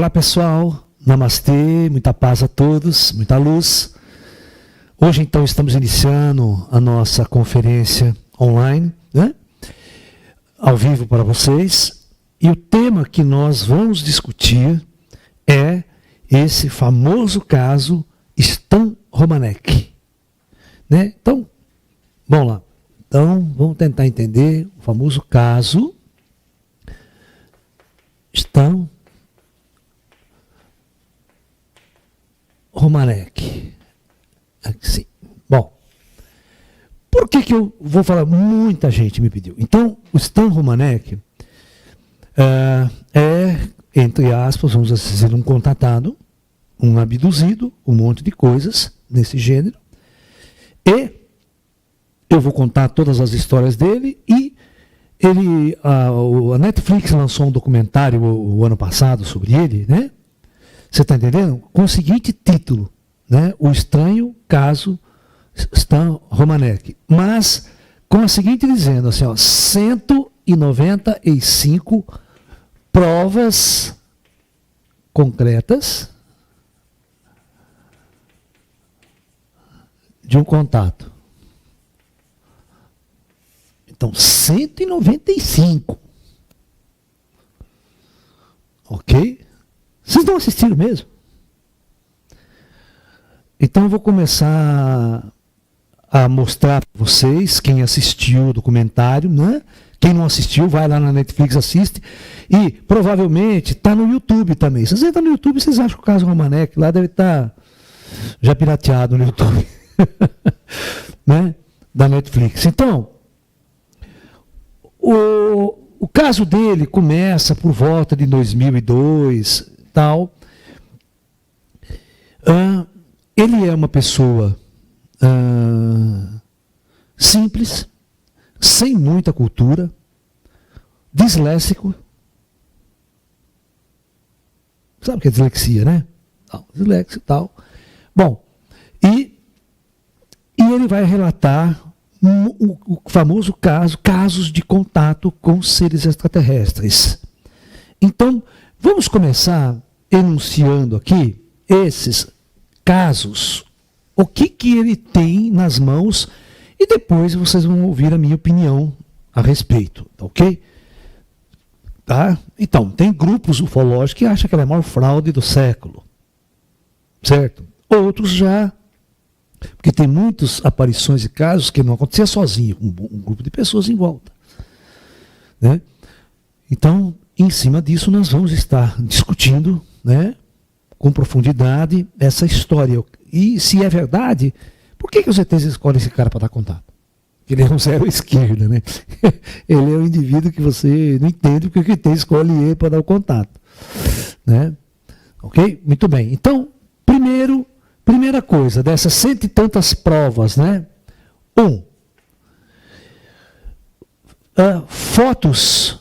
Olá pessoal, namastê, muita paz a todos, muita luz. Hoje então estamos iniciando a nossa conferência online, né? Ao vivo para vocês. E o tema que nós vamos discutir é esse famoso caso Stan Romanek, né? Então, vamos lá. Então, vamos tentar entender o famoso caso Stan Romanek. Sim. Bom, por que eu vou falar? Muita gente me pediu. Então, o Stan Romanek entre aspas, vamos dizer, um contatado, um abduzido, um monte de coisas nesse gênero. E eu vou contar todas as histórias dele e a Netflix lançou um documentário o ano passado sobre ele, né? Você está entendendo? Com o seguinte título, né? O estranho caso Stan Romanek. Mas com a seguinte dizendo assim, ó, 195 provas concretas de um contato. Então, 195. Ok? Vocês não assistiram mesmo? Então eu vou começar a mostrar para vocês, quem assistiu o documentário, né? Quem não assistiu, vai lá na Netflix, assiste. E provavelmente está no YouTube também. Se você entram no YouTube, vocês acham que o caso Romanek lá deve estar já pirateado no YouTube. Né? Da Netflix. Então, o caso dele começa por volta de 2002, tal. Ele é uma pessoa simples, sem muita cultura, disléxico. Sabe o que é dislexia, né? Não, disléxico e tal. Bom, e ele vai relatar o famoso casos de contato com seres extraterrestres. Então, vamos começar enunciando aqui esses casos, o que ele tem nas mãos, e depois vocês vão ouvir a minha opinião a respeito, ok? Tá? Então, tem grupos ufológicos que acham que ela é a maior fraude do século, certo? Outros já, porque tem muitas aparições e casos que não acontecia sozinho, um grupo de pessoas em volta, né? Então, em cima disso, nós vamos estar discutindo, né, com profundidade essa história. E se é verdade, por que os ETs escolhem esse cara para dar contato? Ele é um zero esquerda, né? Ele é um indivíduo que você não entende porque o ET escolhe ele para dar o contato, né? Ok? Muito bem. Então, primeira coisa, dessas 100 e tantas provas, né? Fotos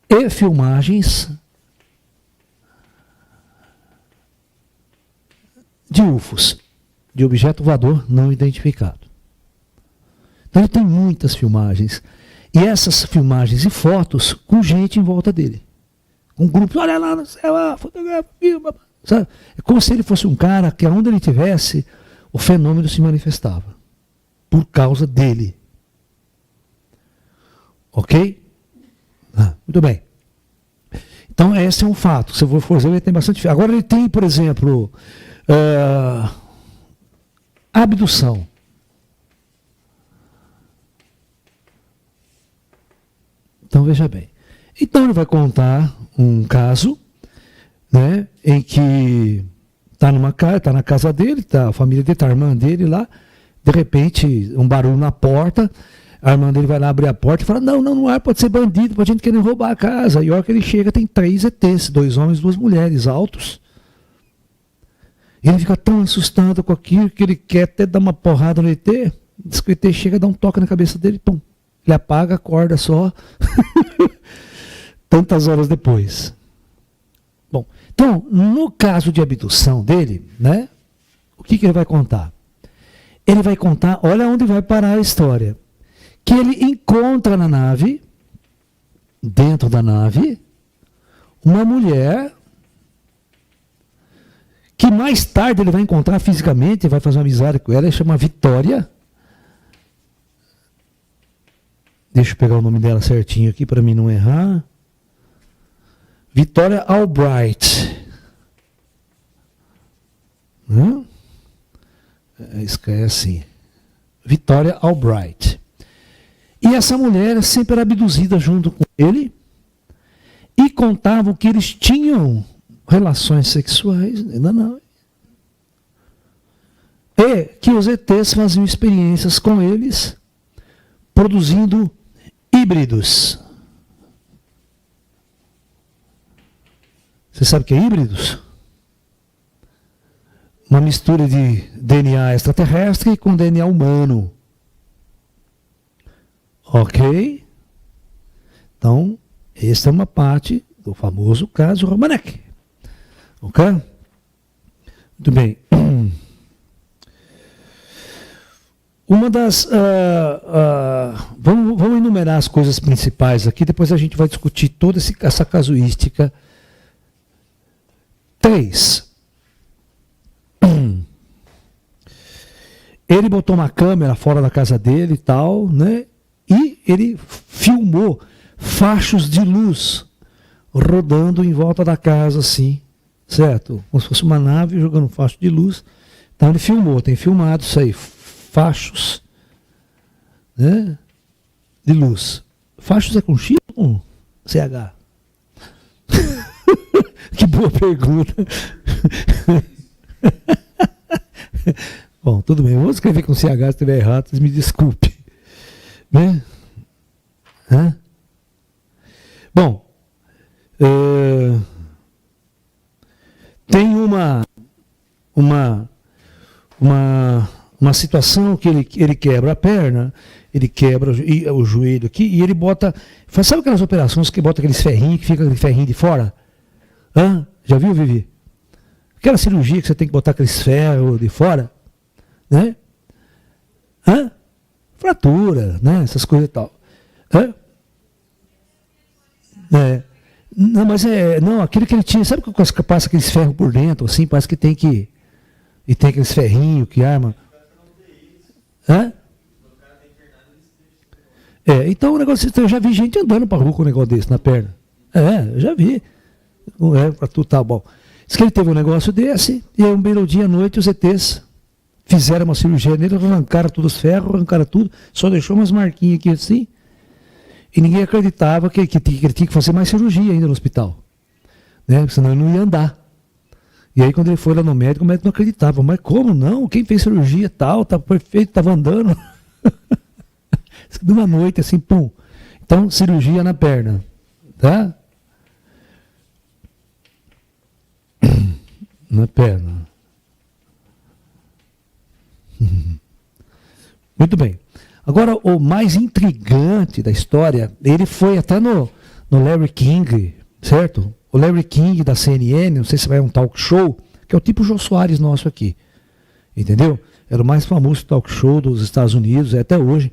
e filmagens de UFOs, de objeto voador não identificado. Então ele tem muitas filmagens. E essas filmagens e fotos com gente em volta dele. Com grupos, olha lá no céu, fotografia, sabe? É como se ele fosse um cara que aonde ele estivesse, o fenômeno se manifestava. Por causa dele. Ok? Muito bem. Então esse é um fato. Se eu for ver, ele tem bastante. Agora ele tem, por exemplo, abdução. Então veja bem. Então ele vai contar um caso, né, em que está na casa dele, a família dele, a irmã dele lá, de repente um barulho na porta, a irmã dele vai lá abrir a porta e fala, não é, pode ser bandido, pode gente querer roubar a casa. E a hora que ele chega tem 3 ETs, 2 homens e 2 mulheres, altos. Ele fica tão assustado com aquilo que ele quer até dar uma porrada no ET. Diz que o ET chega, dá um toque na cabeça dele, pum. Ele apaga, acorda só. Tantas horas depois. Bom, então, no caso de abdução dele, né? O que ele vai contar? Ele vai contar, olha onde vai parar a história. Que ele encontra na nave, dentro da nave, uma mulher que mais tarde ele vai encontrar fisicamente, vai fazer uma amizade com ela, ele chama Vitória. Deixa eu pegar o nome dela certinho aqui para mim não errar. Vitória Albright. Isso é assim. Vitória Albright. E essa mulher sempre era abduzida junto com ele e contavam que eles tinham relações sexuais, ainda não. E que os ETs faziam experiências com eles, produzindo híbridos. Você sabe o que é híbridos? Uma mistura de DNA extraterrestre com DNA humano. Ok? Então, essa é uma parte do famoso caso Romanek. Ok? Muito bem. Uma das... vamos enumerar as coisas principais aqui, depois a gente vai discutir toda essa casuística. 3. Ele botou uma câmera fora da casa dele e tal, né? E ele filmou fachos de luz rodando em volta da casa, assim, certo? Como se fosse uma nave jogando um facho de luz. Então ele filmou, tem filmado isso aí, fachos, né? De luz. Fachos é com X ou com CH? Que boa pergunta. Bom, tudo bem. Eu vou escrever com CH se estiver errado, vocês me desculpem. Né? Bom, tem uma situação que ele quebra a perna, ele quebra o joelho aqui e ele bota... Sabe aquelas operações que bota aqueles ferrinhos, que fica aquele ferrinho de fora? Já viu, Vivi? Aquela cirurgia que você tem que botar aqueles ferros de fora, né? Fratura, né? Essas coisas e tal. Não, mas não, aquilo que ele tinha, sabe que passa aqueles ferros por dentro, assim, parece que tem que... E tem aqueles ferrinhos que arma. Então o negócio, eu já vi gente andando para rua com um negócio desse na perna. Eu já vi. Para tudo tá bom. Diz que ele teve um negócio desse, e aí um belo dia à noite os ETs fizeram uma cirurgia nele, arrancaram todos os ferros, arrancaram tudo, só deixou umas marquinhas aqui assim, e ninguém acreditava que ele tinha que fazer mais cirurgia ainda no hospital, né? Senão ele não ia andar. E aí quando ele foi lá no médico, o médico não acreditava, mas como não? Quem fez cirurgia tal, tá perfeito, estava andando. De uma noite assim, pum. Então, cirurgia na perna, tá? Na perna. Muito bem. Agora, o mais intrigante da história, ele foi até no Larry King, certo? O Larry King da CNN, não sei se vai um talk show, que é o tipo Jô Soares nosso aqui. Entendeu? Era o mais famoso talk show dos Estados Unidos, até hoje,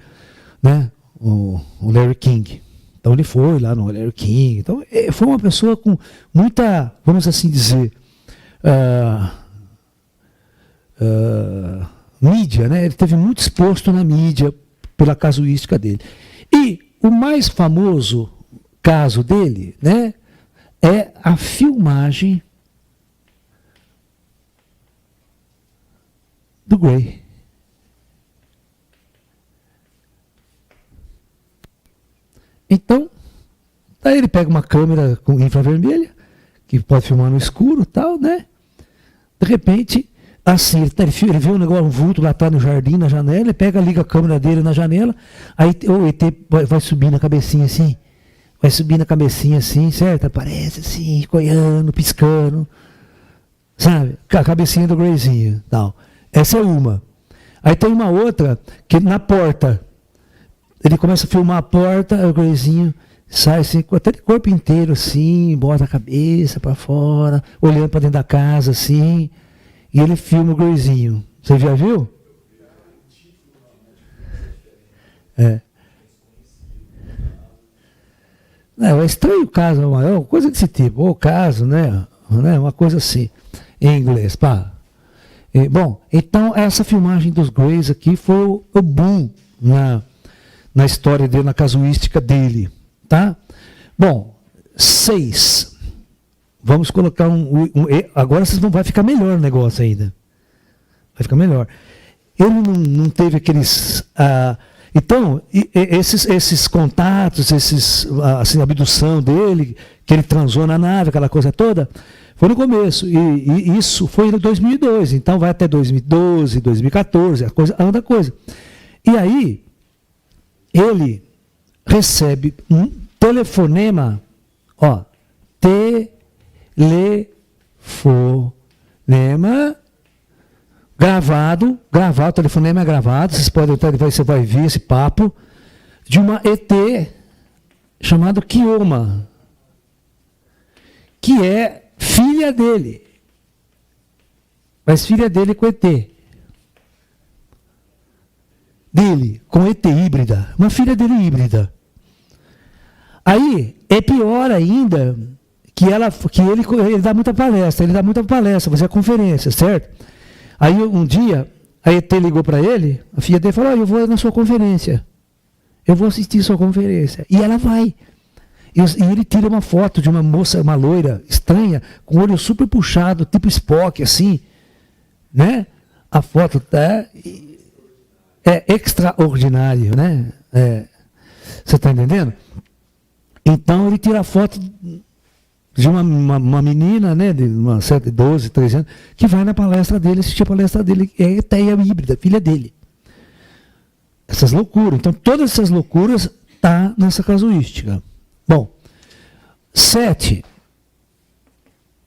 né? O Larry King. Então ele foi lá no Larry King. Então, foi uma pessoa com muita, vamos assim dizer, mídia, né? Ele esteve muito exposto na mídia pela casuística dele. E o mais famoso caso dele, né, é a filmagem do Gray. Então, daí ele pega uma câmera com infravermelha, que pode filmar no escuro e tal, né? De repente, assim, ele vê um negócio, um vulto lá tá no jardim, na janela, ele pega, liga a câmera dele na janela, aí o ET vai subir na cabecinha assim, certo? Aparece assim, coiando, piscando, sabe? Com a cabecinha do Grayzinho, tal. Essa é uma. Aí tem uma outra, que na porta, ele começa a filmar a porta, o Grayzinho sai assim, até de corpo inteiro assim, bota a cabeça para fora, olhando para dentro da casa assim, e ele filma o Grayzinho. Você já viu? É estranho caso maior, coisa desse tipo, ou caso, né? Uma coisa assim, em inglês, pá. Bom, então essa filmagem dos Greys aqui foi o boom na história dele, na casuística dele, tá? Bom, 6. Vamos colocar agora vai ficar melhor o negócio ainda. Vai ficar melhor. Ele não teve aqueles... então, esses contatos, assim, a abdução dele, que ele transou na nave, aquela coisa toda, foi no começo. E isso foi em 2002. Então vai até 2012, 2014, anda coisa. E aí, ele recebe um telefonema, telefonema gravado, o telefonema é gravado, você vai ver esse papo, de uma ET chamada Kioma, que é filha dele, mas filha dele com ET. Dele, com ET híbrida, uma filha dele híbrida. Aí, é pior ainda, que ele dá muita palestra, fazia conferência, certo? Aí um dia, a ET ligou para ele, a filha dele falou, eu vou na sua conferência, eu vou assistir sua conferência. E ela vai. E ele tira uma foto de uma moça, uma loira estranha, com o olho super puxado, tipo Spock, assim, né? A foto é extraordinário, né? Você está entendendo? Então ele tira a foto de uma menina, né, de uma 12, 13 anos, que vai na palestra dele, assistir a palestra dele, é etéia híbrida, filha dele. Essas loucuras. Então, todas essas loucuras tá nessa casuística. Bom, 7.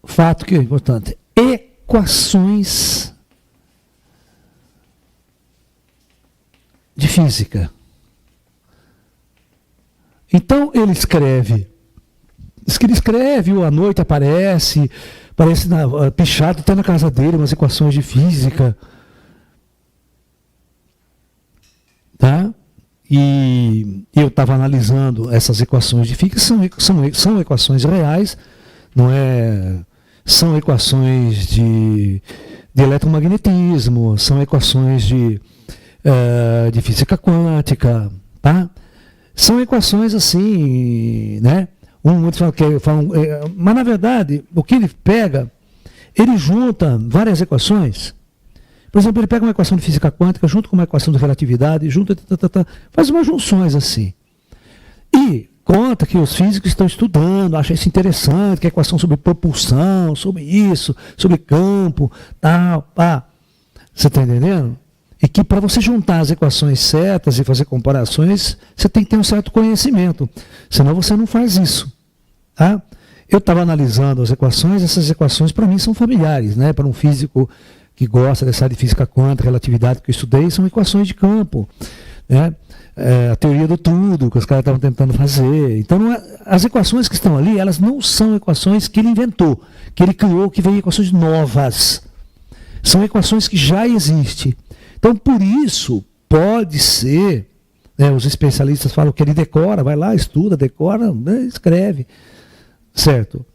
Fato que é importante. Equações de física. Então, ele escreve, à noite aparece pichado, está na casa dele, umas equações de física. Tá? E eu estava analisando essas equações de física, são equações reais, não é? São equações de eletromagnetismo, são equações de física quântica, tá? São equações assim, né? Muitos falam, mas na verdade, o que ele pega, ele junta várias equações. Por exemplo, ele pega uma equação de física quântica junto com uma equação de relatividade, faz umas junções assim. E conta que os físicos estão estudando, acham isso interessante, que a equação sobre propulsão, sobre isso, sobre campo, tal, pá. Você está entendendo? E que para você juntar as equações certas e fazer comparações, você tem que ter um certo conhecimento. Senão você não faz isso. Tá? Eu estava analisando as equações, essas equações para mim são familiares, né? Para um físico que gosta dessa área de física quântica, relatividade que eu estudei, são equações de campo. Né? A teoria do tudo, que os caras estavam tentando fazer. Então, as equações que estão ali, elas não são equações que ele inventou, que ele criou, que veio equações novas. São equações que já existem. Então, por isso, pode ser, né, os especialistas falam que ele decora, vai lá, estuda, decora, né, escreve, certo?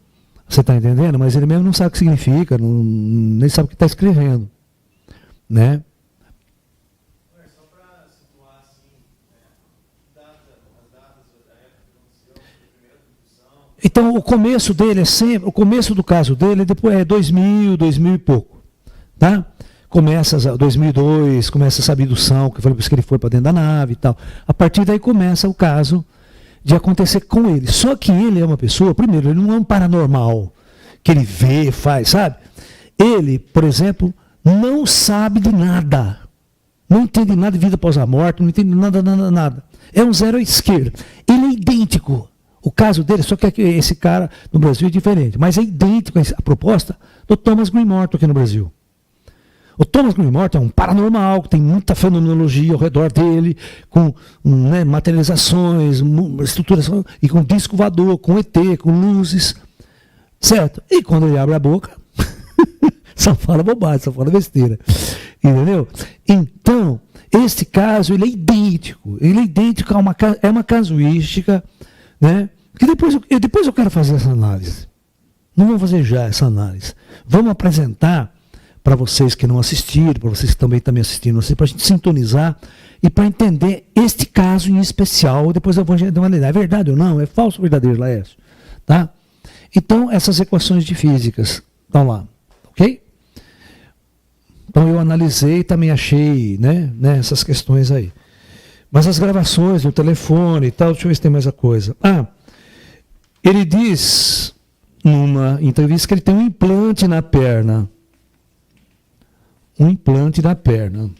Você está entendendo? Mas ele mesmo não sabe o que significa, nem sabe o que está escrevendo, né? Só para situar assim, as datas da época que aconteceu, a primeira produção. Então, o começo dele é sempre, o começo do caso dele depois é 2000 e pouco, tá? Começa 2002, começa essa abdução, que foi por isso que ele foi para dentro da nave e tal. A partir daí começa o caso de acontecer com ele. Só que ele é uma pessoa, primeiro, ele não é um paranormal, que ele vê, faz, sabe? Ele, por exemplo, não sabe de nada. Não entende nada de vida após a morte, não entende nada. É um zero à esquerda. Ele é idêntico. O caso dele, só que esse cara no Brasil é diferente, mas é idêntico a proposta do Thomas Green Morton aqui no Brasil. O Thomas Green Morton é um paranormal, que tem muita fenomenologia ao redor dele, com materializações, estruturação, e com disco voador, com ET, com luzes, certo? E quando ele abre a boca, só fala bobagem, só fala besteira, entendeu? Então, esse caso, ele é idêntico a uma casuística, né, Porque depois eu quero fazer essa análise. Não vamos fazer já essa análise. Vamos apresentar para vocês que não assistiram, para vocês que também estão me assistindo, assim, para a gente sintonizar e para entender este caso em especial. Depois eu vou dar uma ideia. É verdade ou não? É falso ou verdadeiro, Laércio? Tá? Então, essas equações de físicas estão lá. Ok? Então, eu analisei e também achei, né, essas questões aí. Mas as gravações no telefone e tal, deixa eu ver se tem mais a coisa. Ele diz, numa entrevista, que ele tem um implante na perna. Um implante na perna.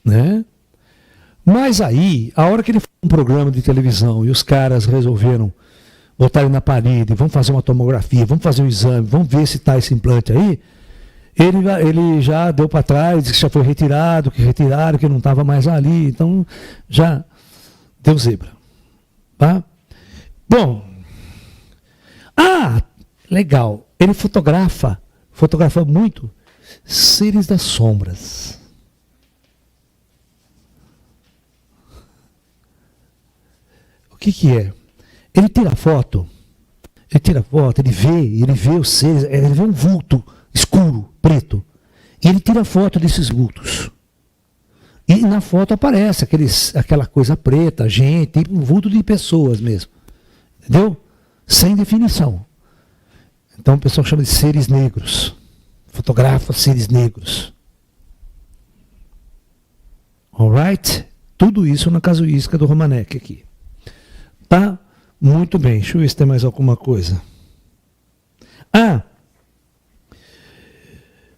Né? Mas aí, a hora que ele foi um programa de televisão e os caras resolveram botar ele na parede, vamos fazer uma tomografia, vamos fazer um exame, vamos ver se está esse implante aí, ele já deu para trás, disse que já foi retirado, que retiraram, que não estava mais ali, então já deu zebra. Tá? Bom, legal, ele fotografa muito seres das sombras. O que é? Ele tira foto, ele vê os seres, ele vê um vulto escuro, preto, e ele tira foto desses vultos. E na foto aparece aquela coisa preta, gente, um vulto de pessoas mesmo. Entendeu? Sem definição. Então o pessoal chama de seres negros. Fotografa seres negros. Alright? Tudo isso na casuística do Romanek aqui. Tá? Muito bem. Deixa eu ver se tem mais alguma coisa.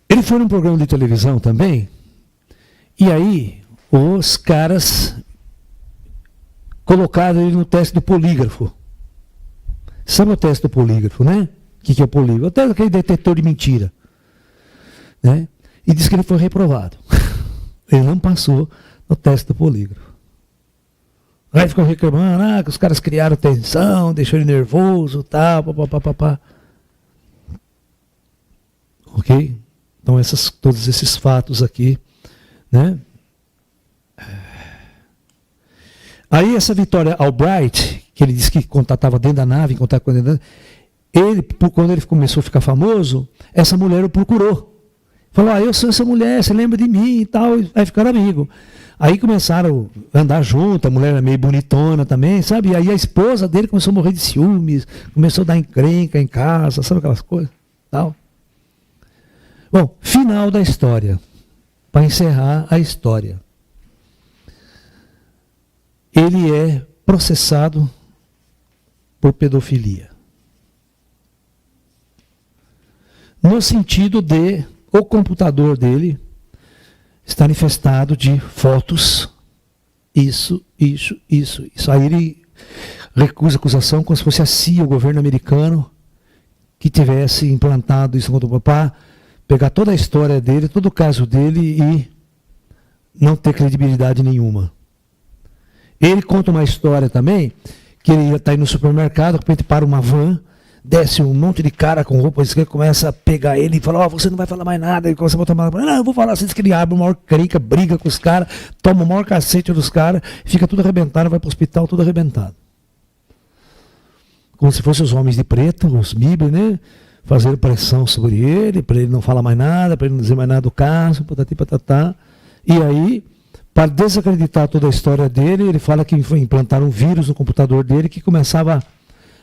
Ele foi num programa de televisão também. E aí, os caras colocaram ele no teste do polígrafo. Sabe o teste do polígrafo, né? O que é o polígrafo? Até aquele detetor de mentira. Né? E disse que ele foi reprovado. Ele não passou no teste do polígrafo. Aí ficou reclamando, que os caras criaram tensão, deixou ele nervoso, tal, papapá. Ok? Então todos esses fatos aqui, né? Aí essa Vitória Albright, que ele disse que contatava dentro da nave, quando ele começou a ficar famoso, essa mulher o procurou. Falou, eu sou essa mulher, você lembra de mim e tal, e aí ficaram amigos. Aí começaram a andar junto, a mulher era meio bonitona também, sabe? E aí a esposa dele começou a morrer de ciúmes, começou a dar encrenca em casa, sabe aquelas coisas? Tal. Bom, final da história. Para encerrar a história. Ele é processado por pedofilia. No sentido de o computador dele está infestado de fotos, isso. Aí ele recusa a acusação como se fosse a CIA, o governo americano, que tivesse implantado isso contra o papá, pegar toda a história dele, todo o caso dele e não ter credibilidade nenhuma. Ele conta uma história também, que ele está aí no supermercado, de repente para uma van, desce um monte de cara com roupa esquerda, começa a pegar ele e fala, você não vai falar mais nada. Ele começa a botar uma... Não, eu vou falar assim, que ele abre uma maior crenca, briga com os caras, toma o maior cacete dos caras, fica tudo arrebentado, vai para o hospital tudo arrebentado. Como se fossem os homens de preto, os Bíblia, né? Fazendo pressão sobre ele, para ele não falar mais nada, para ele não dizer mais nada do caso, patati patatá. E aí, para desacreditar toda a história dele, ele fala que implantaram um vírus no computador dele que começava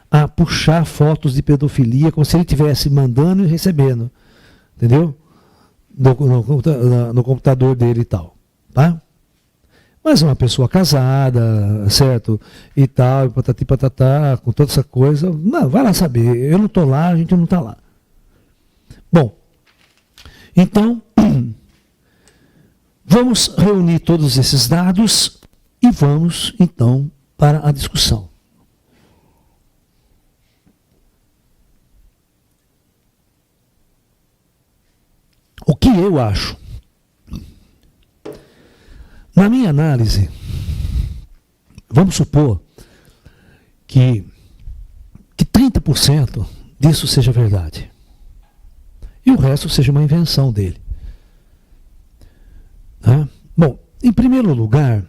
a puxar fotos de pedofilia, como se ele estivesse mandando e recebendo, entendeu? No computador dele e tal, tá? Mas uma pessoa casada, certo? E tal, e patati patatá, com toda essa coisa, não, vai lá saber, eu não estou lá, a gente não está lá. Bom, então, vamos reunir todos esses dados e vamos, então, para a discussão. O que eu acho? Na minha análise, vamos supor que 30% disso seja verdade. E o resto seja uma invenção dele. Tá? Bom, em primeiro lugar,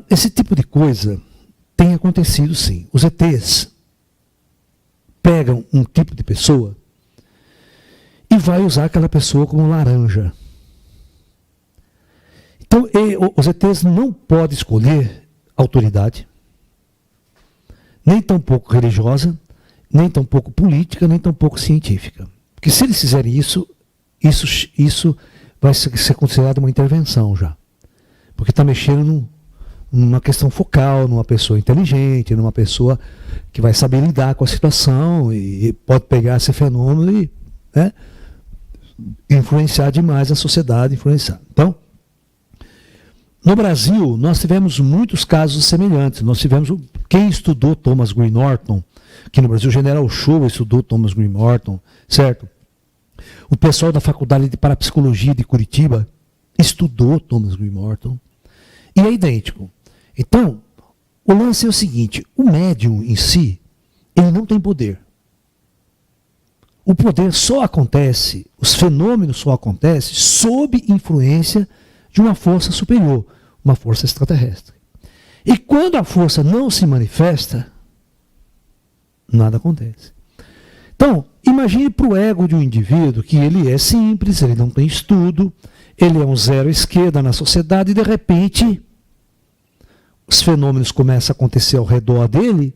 esse tipo de coisa tem acontecido sim. Os ETs pegam um tipo de pessoa e vai usar aquela pessoa como laranja. Então, os ETs não podem escolher autoridade, nem tampouco religiosa, nem tampouco política, nem tampouco científica. Porque se eles fizerem isso vai ser considerado uma intervenção já. Porque está mexendo numa questão focal, numa pessoa inteligente, numa pessoa que vai saber lidar com a situação e pode pegar esse fenômeno e, né, influenciar demais a sociedade. Então, no Brasil, nós tivemos muitos casos semelhantes. Nós tivemos, quem estudou Thomas Green Norton, aqui no Brasil, o General Shoa estudou Thomas Green Norton, certo? O pessoal da Faculdade de Parapsicologia de Curitiba estudou Thomas Green Norton, e é idêntico. Então, o lance é o seguinte, o médium em si, ele não tem poder. O poder só acontece, os fenômenos só acontecem sob influência de uma força superior, uma força extraterrestre. E quando a força não se manifesta, nada acontece. Então, imagine para o ego de um indivíduo que ele é simples, ele não tem estudo, ele é um zero à esquerda na sociedade e de repente os fenômenos começam a acontecer ao redor dele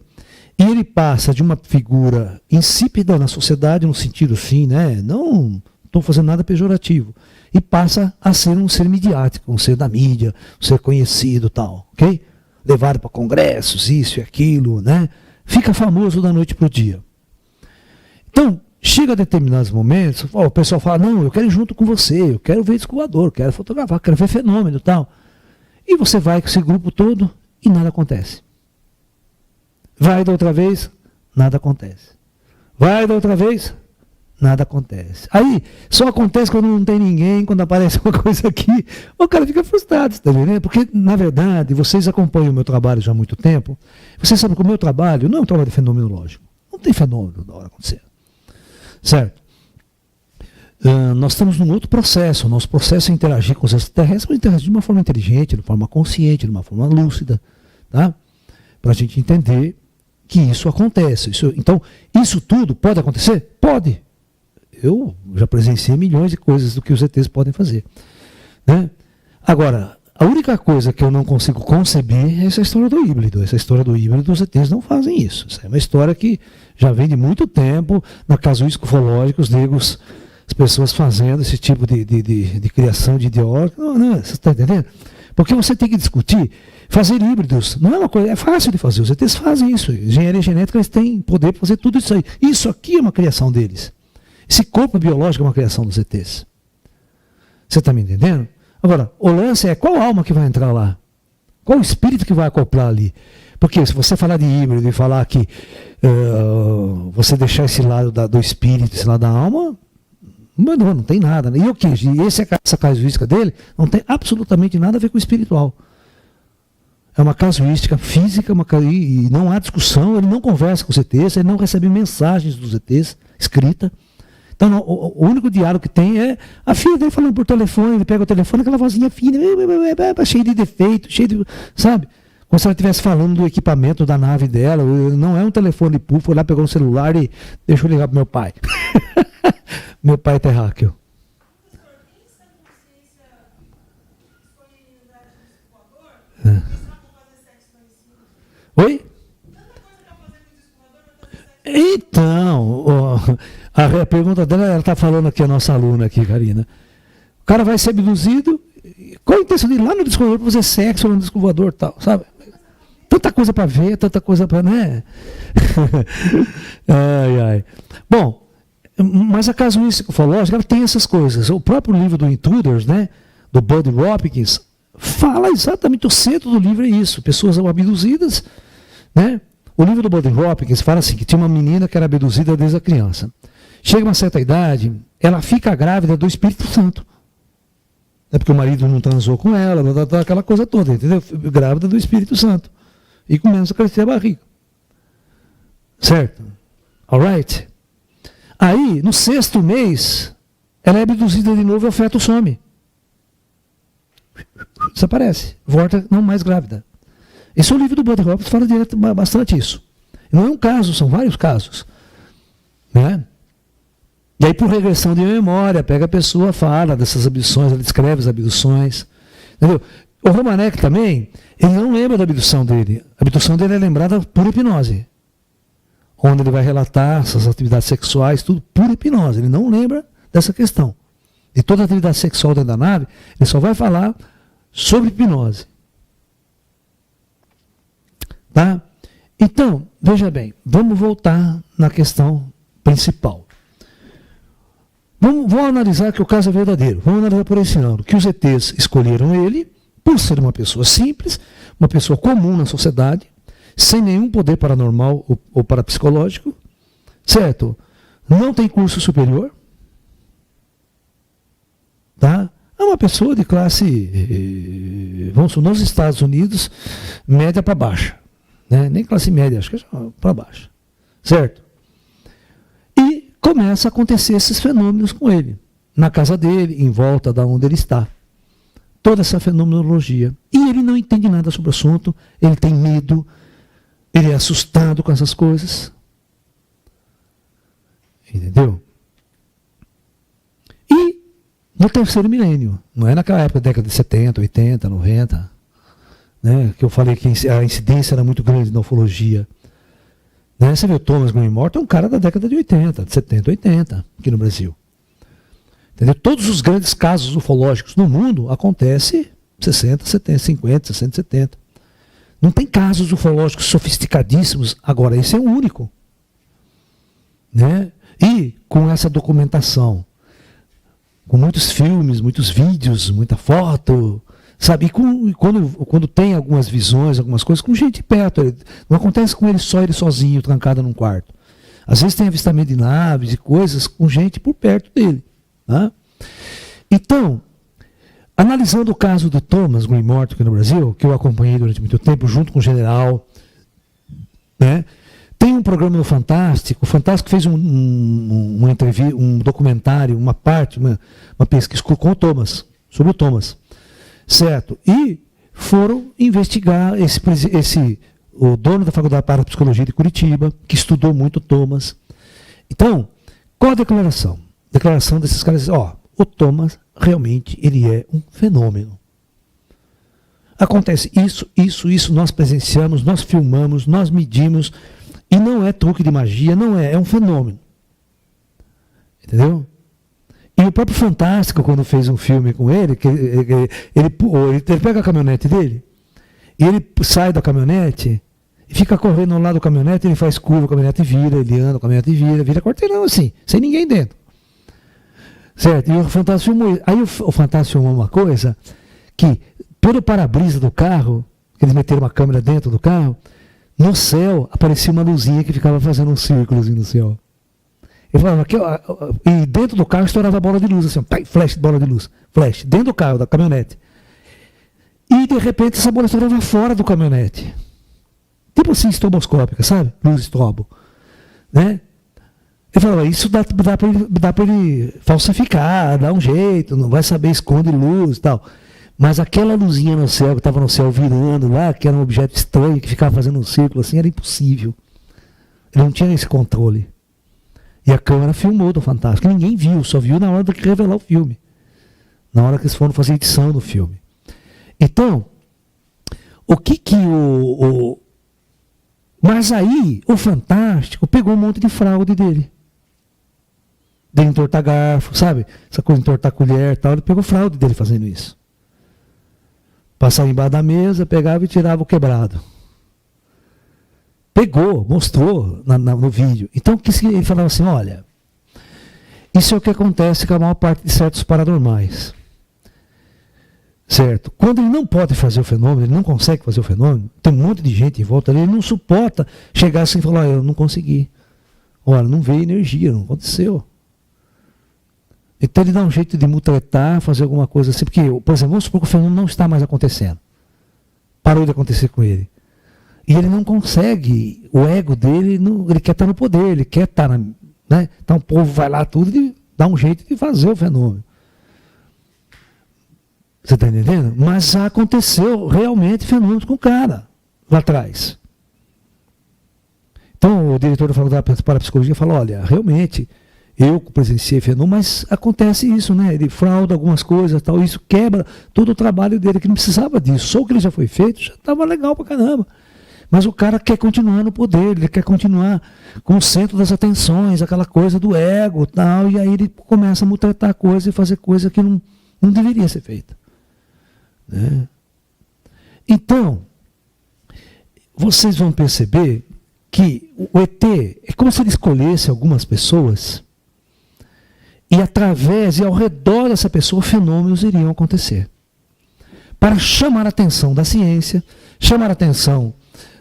e ele passa de uma figura insípida na sociedade, no sentido assim, né? Não estou fazendo nada pejorativo, e passa a ser um ser midiático, um ser da mídia, um ser conhecido, tal, ok? Levado para congressos, isso e aquilo, né? Fica famoso da noite para o dia. Então, chega a determinados momentos, o pessoal fala, não, eu quero ir junto com você, eu quero ver disco voador, quero fotografar, quero ver fenômeno e tal. E você vai com esse grupo todo e nada acontece. Vai da outra vez, nada acontece. Vai da outra vez, nada acontece. Aí, só acontece quando não tem ninguém, quando aparece uma coisa aqui, o cara fica frustrado, está vendo? Porque, na verdade, vocês acompanham o meu trabalho já há muito tempo, vocês sabem que o meu trabalho não é um trabalho fenomenológico. Não tem fenômeno da hora acontecendo. Certo? Nós estamos num outro processo. O nosso processo é interagir com os extraterrestres, mas interagir de uma forma inteligente, de uma forma consciente, de uma forma lúcida, tá? Para a gente entender que isso acontece. Então, isso tudo pode acontecer? Pode. Eu já presenciei milhões de coisas do que os ETs podem fazer, né? Agora, a única coisa que eu não consigo conceber é essa história do híbrido. Essa história do híbrido, os ETs não fazem isso. Isso é uma história que já vem de muito tempo, na casuística ufológica, os negros, as pessoas fazendo esse tipo de criação de ideólogos. Não, você está entendendo? Porque você tem que discutir, fazer híbridos. Não é uma coisa, é fácil de fazer. Os ETs fazem isso. Engenharia genética, eles têm poder para fazer tudo isso aí. Isso aqui é uma criação deles. Esse corpo biológico é uma criação dos ETs. Você está me entendendo? Agora, o lance é qual alma que vai entrar lá? Qual o espírito que vai acoplar ali? Porque se você falar de híbrido e falar que você deixar esse lado do espírito, esse lado da alma, não tem nada. Né? E o que? Essa casuística dele não tem absolutamente nada a ver com o espiritual. É uma casuística física, e não há discussão, ele não conversa com os ETs, ele não recebe mensagens dos ETs escrita. Então, o único diálogo que tem é a filha dele falando por telefone, ele pega o telefone, aquela vozinha fina, cheia de defeito, cheia de, sabe? Como se ela estivesse falando do equipamento da nave dela, não é um telefone puff, foi lá, pegou um celular e deixa eu ligar pro meu pai. Meu pai é terráqueo. Oi? Então, a pergunta dela, ela está falando aqui, a nossa aluna aqui, Karina. O cara vai ser abduzido, qual a intenção dele? Lá no disco voador, para fazer sexo no disco voador e tal, sabe? Tanta coisa para ver, tanta coisa para, né? Ai, ai. Bom, mas a casuística ufológica, ela tem essas coisas. O próprio livro do Intruders, né? Do Buddy Hopkins, fala exatamente, o centro do livro é isso. Pessoas são abduzidas, né? O livro do Buddy Hopkins fala assim, que tinha uma menina que era abduzida desde a criança. Chega uma certa idade, ela fica grávida do Espírito Santo. É porque o marido não transou com ela, aquela coisa toda, entendeu? Grávida do Espírito Santo. E começa a crescer a barriga. Certo? Alright? Aí, no 6º mês, ela é abduzida de novo e o feto some. Desaparece. Volta não mais grávida. Esse é o livro do Bud Hopkins, fala bastante isso. Não é um caso, são vários casos. Né? E aí, por regressão de memória, pega a pessoa, fala dessas abduções, ela descreve as abduções. Entendeu? O Romanek também, ele não lembra da abdução dele. A abdução dele é lembrada por hipnose. Onde ele vai relatar essas atividades sexuais, tudo por hipnose. Ele não lembra dessa questão. E toda atividade sexual dentro da nave, ele só vai falar sobre hipnose. Tá? Então, veja bem, vamos voltar na questão principal. Vamos analisar que o caso é verdadeiro. Vamos analisar por esse ângulo. Que os ETs escolheram ele por ser uma pessoa simples, uma pessoa comum na sociedade, sem nenhum poder paranormal ou parapsicológico, certo? Não tem curso superior, tá? É uma pessoa de classe, vamos supor, nos Estados Unidos, média para baixa, né? Nem classe média, acho que é para baixa, certo? E começa a acontecer esses fenômenos com ele, na casa dele, em volta da onde ele está. Toda essa fenomenologia. E ele não entende nada sobre o assunto, ele tem medo, ele é assustado com essas coisas. Entendeu? E no terceiro milênio, não é naquela época, década de 70, 80, 90, né, que eu falei que a incidência era muito grande na ufologia. Né, você vê o Thomas Green Morton, é um cara da década de 80, de 70, 80, aqui no Brasil. Entendeu? Todos os grandes casos ufológicos no mundo acontecem 60, 70, 50, 60, 70. Não tem casos ufológicos sofisticadíssimos. Agora, esse é o único. Né? E com essa documentação, com muitos filmes, muitos vídeos, muita foto, sabe? E quando tem algumas visões, algumas coisas, com gente perto. Não acontece com ele só, ele sozinho, trancado num quarto. Às vezes tem avistamento de naves e coisas com gente por perto dele. Tá? Então, analisando o caso do Thomas Green Morton aqui no Brasil, que eu acompanhei durante muito tempo, junto com o general, né? Tem um programa no Fantástico, o Fantástico fez uma entrevista, um documentário, uma pesquisa com o Thomas, sobre o Thomas, certo? E foram investigar o dono da Faculdade de Parapsicologia de Curitiba, que estudou muito o Thomas. Então, qual a declaração? Declaração desses caras, o Thomas realmente ele é um fenômeno. Acontece isso, nós presenciamos, nós filmamos, nós medimos, e não é truque de magia, não é um fenômeno. Entendeu? E o próprio Fantástico, quando fez um filme com ele, ele pega a caminhonete dele, e ele sai da caminhonete, e fica correndo ao lado do caminhonete, ele faz curva, a caminhonete vira, ele anda, a caminhonete vira quarteirão assim, sem ninguém dentro. Certo? E o Fantástico filmou. Aí o Fantástico filmou uma coisa que, pelo para-brisa do carro, eles meteram uma câmera dentro do carro, no céu aparecia uma luzinha que ficava fazendo um círculozinho no céu. Ele falava, e dentro do carro estourava a bola de luz, assim, flash de bola de luz, flash, dentro do carro, da caminhonete. E de repente essa bola estourava fora do caminhonete. Tipo assim, estroboscópica, sabe? Luz estrobo. Né? Ele falava, isso dá para ele falsificar, dá um jeito, não vai saber, esconde luz e tal. Mas aquela luzinha no céu, que estava no céu virando lá, que era um objeto estranho, que ficava fazendo um círculo assim, era impossível. Ele não tinha esse controle. E a câmera filmou do Fantástico. Ninguém viu, só viu na hora de revelar o filme. Na hora que eles foram fazer a edição do filme. Então, o que Mas aí, o Fantástico pegou um monte de fraude dele. De entortar garfo, sabe? Essa coisa de entortar colher e tal. Ele pegou fraude dele fazendo isso. Passava embaixo da mesa, pegava e tirava o quebrado. Pegou, mostrou no vídeo. Então ele falava assim, olha, isso é o que acontece com a maior parte de certos paranormais. Certo? Quando ele não pode fazer o fenômeno, ele não consegue fazer o fenômeno, tem um monte de gente em volta dele, ele não suporta chegar assim e falar, eu não consegui. Olha, não veio energia, não aconteceu. Então ele dá um jeito de mutretar, fazer alguma coisa assim, porque, por exemplo, vamos supor que o fenômeno não está mais acontecendo. Parou de acontecer com ele. E ele não consegue, o ego dele, ele quer estar no poder, ele quer estar, né? Então o povo vai lá tudo e dá um jeito de fazer o fenômeno. Você está entendendo? Mas já aconteceu realmente fenômenos com o cara. lá atrás. Então o diretor da Faculdade de Parapsicologia falou, olha, realmente, eu presenciei fenômeno, mas acontece isso, né? Ele frauda algumas coisas, tal, isso quebra todo o trabalho dele, que não precisava disso. Só o que ele já foi feito já estava legal pra caramba. Mas o cara quer continuar no poder, ele quer continuar com o centro das atenções, aquela coisa do ego, tal, e aí ele começa a mutretar coisa e fazer coisa que não deveria ser feita. Né? Então, vocês vão perceber que o ET é como se ele escolhesse algumas pessoas e através e ao redor dessa pessoa fenômenos iriam acontecer. Para chamar a atenção da ciência, chamar a atenção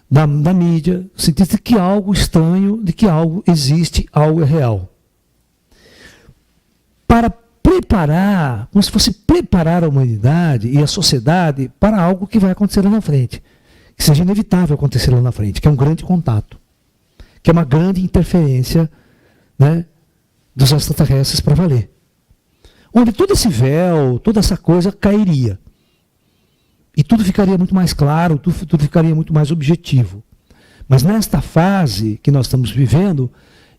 da mídia, no sentido de que algo estranho, de que algo existe, algo é real. Para preparar, como se fosse preparar a humanidade e a sociedade para algo que vai acontecer lá na frente. Que seja inevitável acontecer lá na frente, que é um grande contato, que é uma grande interferência, né, dos extraterrestres para valer. Onde todo esse véu, toda essa coisa cairia. E tudo ficaria muito mais claro, tudo ficaria muito mais objetivo. Mas nesta fase que nós estamos vivendo,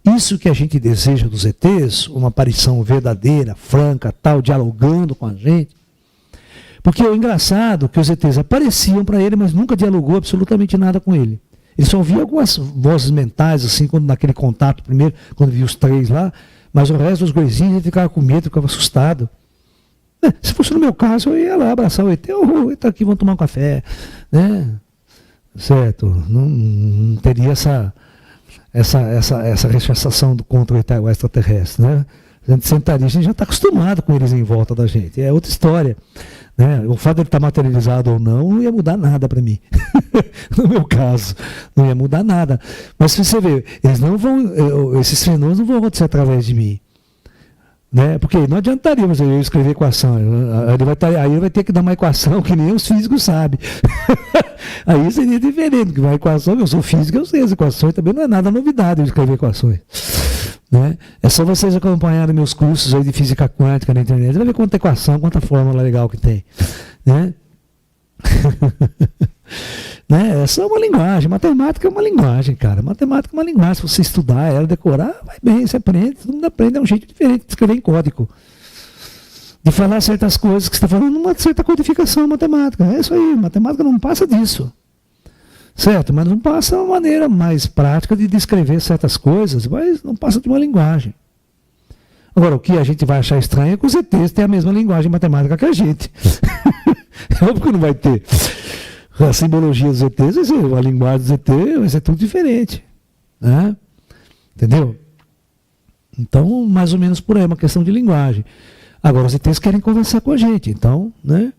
isso que a gente deseja dos ETs, uma aparição verdadeira, franca, tal, dialogando com a gente. Porque o engraçado é que os ETs apareciam para ele, mas nunca dialogou absolutamente nada com ele. Ele só ouvia algumas vozes mentais, assim, quando naquele contato primeiro, quando viu os 3 lá, mas o resto dos gurizinhos ele ficava com medo, ficava assustado. Se fosse no meu caso, eu ia lá abraçar o ET, tá aqui, vamos tomar um café, né? Certo? Não teria essa rechaçação contra o extraterrestre, né? A gente sentaria, a gente já está acostumado com eles em volta da gente, é outra história. Né? O fato de ele estar materializado ou não ia mudar nada para mim. No meu caso, não ia mudar nada. Mas se você ver, eles não vão, esses fenômenos não vão acontecer através de mim. Né? Porque não adiantaria eu escrever equação. Aí ele vai ter que dar uma equação que nem os físicos sabem. Aí seria diferente, porque uma equação, eu sou físico, eu sei as equações, também não é nada novidade eu escrever equações. Né? É só vocês acompanharem meus cursos aí de física quântica na internet, você vai ver quanta equação, quanta fórmula legal que tem. Né? Né? Essa é uma linguagem, matemática é uma linguagem, cara. Matemática é uma linguagem, se você estudar ela, decorar, vai bem, você aprende, todo mundo aprende, é um jeito diferente de escrever em código. De falar certas coisas que você está falando, uma certa codificação matemática. É isso aí, matemática não passa disso. Certo? Mas não passa uma maneira mais prática de descrever certas coisas, mas não passa de uma linguagem. Agora, o que a gente vai achar estranho é que os ETs têm a mesma linguagem matemática que a gente. É óbvio que não vai ter. A simbologia dos ETs, a linguagem dos ETs vai ser tudo diferente. Né? Entendeu? Então, mais ou menos por aí, é uma questão de linguagem. Agora, os ETs querem conversar com a gente, então, né?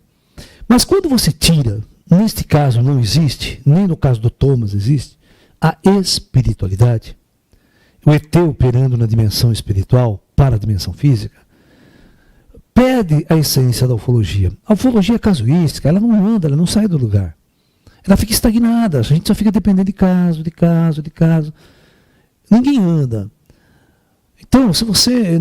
Mas quando você tira, neste caso não existe, nem no caso do Thomas existe, a espiritualidade, o ET operando na dimensão espiritual para a dimensão física, perde a essência da ufologia. A ufologia é casuística, ela não anda, ela não sai do lugar. Ela fica estagnada, a gente só fica dependendo de caso, de caso, de caso. Ninguém anda. Então, se você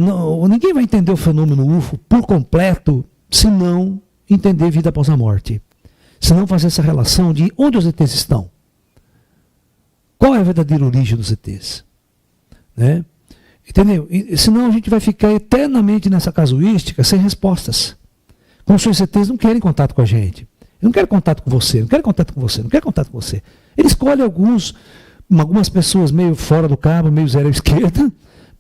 ninguém vai entender o fenômeno UFO por completo se não entender vida após a morte. Se não fazer essa relação de onde os ETs estão. Qual é a verdadeira origem dos ETs? Né? Entendeu? Senão a gente vai ficar eternamente nessa casuística sem respostas. Como se os ETs não querem contato com a gente. Eu não quero contato com você, não quero contato com você, não quero contato com você. Ele escolhe algumas pessoas meio fora do cabo, meio zero à esquerda,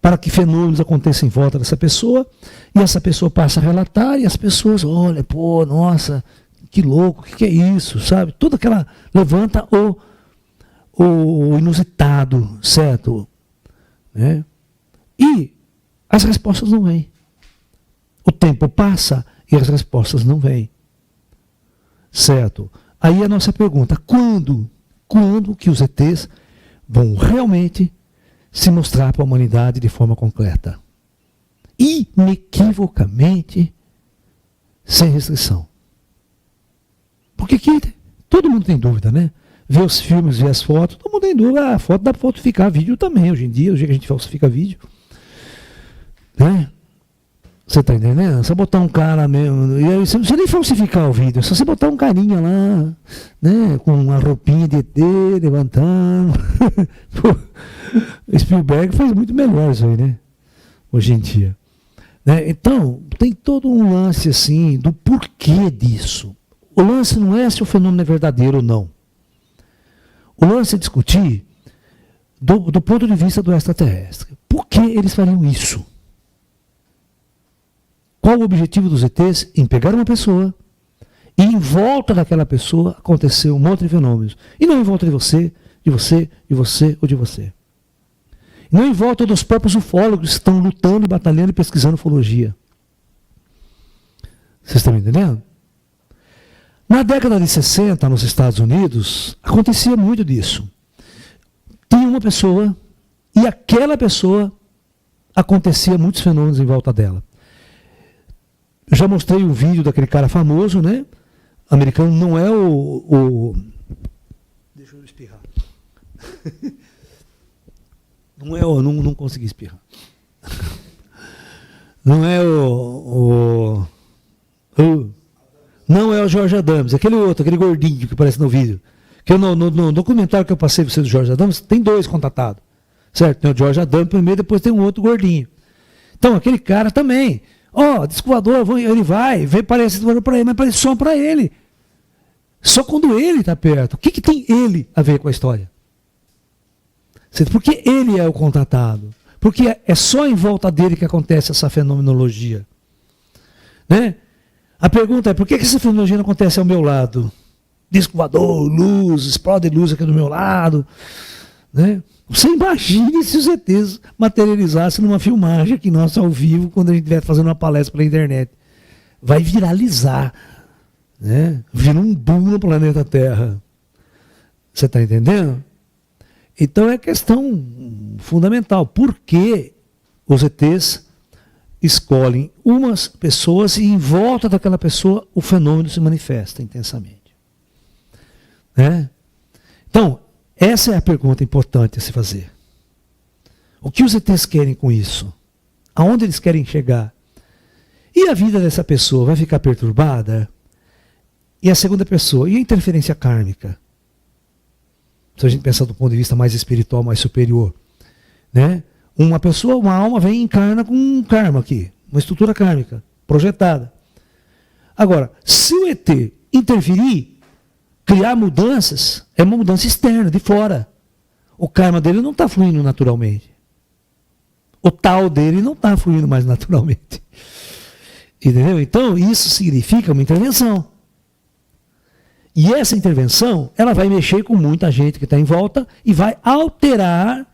para que fenômenos aconteçam em volta dessa pessoa, e essa pessoa passa a relatar, e as pessoas, olha, pô, nossa, que louco, o que é isso, sabe? Tudo aquela levanta o inusitado, certo? Né? E as respostas não vêm. O tempo passa e as respostas não vêm. Certo? Aí a nossa pergunta, quando que os ETs vão realmente se mostrar para a humanidade de forma concreta? Inequivocamente, sem restrição. Porque aqui todo mundo tem dúvida, né? Vê os filmes, vê as fotos, todo mundo tem dúvida. A foto dá para falsificar vídeo também, hoje em dia que a gente falsifica vídeo. Né? Você está entendendo? Você botar um cara mesmo. E aí você não precisa nem falsificar o vídeo. É só você botar um carinha lá, né? Com uma roupinha de ET, levantando. Pô, Spielberg faz muito melhor isso aí, né? Hoje em dia. Né? Então, tem todo um lance assim do porquê disso. O lance não é se o fenômeno é verdadeiro ou não. O lance é discutir do ponto de vista do extraterrestre. Por que eles fariam isso? Qual o objetivo dos ETs? Em pegar uma pessoa e em volta daquela pessoa aconteceu um monte de fenômenos. E não em volta de você, de você, de você ou de você. Não em volta dos próprios ufólogos que estão lutando, batalhando e pesquisando ufologia. Vocês estão me entendendo? Na década de 60, nos Estados Unidos, acontecia muito disso. Tinha uma pessoa e aquela pessoa acontecia muitos fenômenos em volta dela. Eu já mostrei um vídeo daquele cara famoso, né? Americano, não é o... Deixa eu espirrar. Não é o... Não consegui espirrar. Não é não é o Jorge Adams, aquele outro, aquele gordinho que aparece no vídeo. Que eu, no documentário que eu passei para você do Jorge Adams, tem 2 contatados. Certo? Tem o Jorge Adams primeiro, depois tem um outro gordinho. Então, aquele cara também... disco voador, ele vai, parece disco voador para ele, mas parece só para ele. Só quando ele está perto. O que tem ele a ver com a história? Porque ele é o contratado. Porque é só em volta dele que acontece essa fenomenologia. Né? A pergunta é, por que essa fenomenologia não acontece ao meu lado? Disco voador, luz, explode luz aqui do meu lado. Né? Você imagine se os ETs materializassem numa filmagem aqui nossa ao vivo, quando a gente estiver fazendo uma palestra pela internet. Vai viralizar. Né? Vira um boom no planeta Terra. Você está entendendo? Então é questão fundamental. Por que os ETs escolhem umas pessoas e em volta daquela pessoa o fenômeno se manifesta intensamente? Né? Então, essa é a pergunta importante a se fazer. O que os ETs querem com isso? Aonde eles querem chegar? E a vida dessa pessoa vai ficar perturbada? E a segunda pessoa? E a interferência kármica? Se a gente pensar do ponto de vista mais espiritual, mais superior. Né? Uma pessoa, uma alma vem e encarna com um karma aqui. Uma estrutura kármica projetada. Agora, se o ET interferir, criar mudanças, é uma mudança externa, de fora. O karma dele não está fluindo naturalmente. O tal dele não está fluindo mais naturalmente. Entendeu? Então, isso significa uma intervenção. E essa intervenção, ela vai mexer com muita gente que está em volta e vai alterar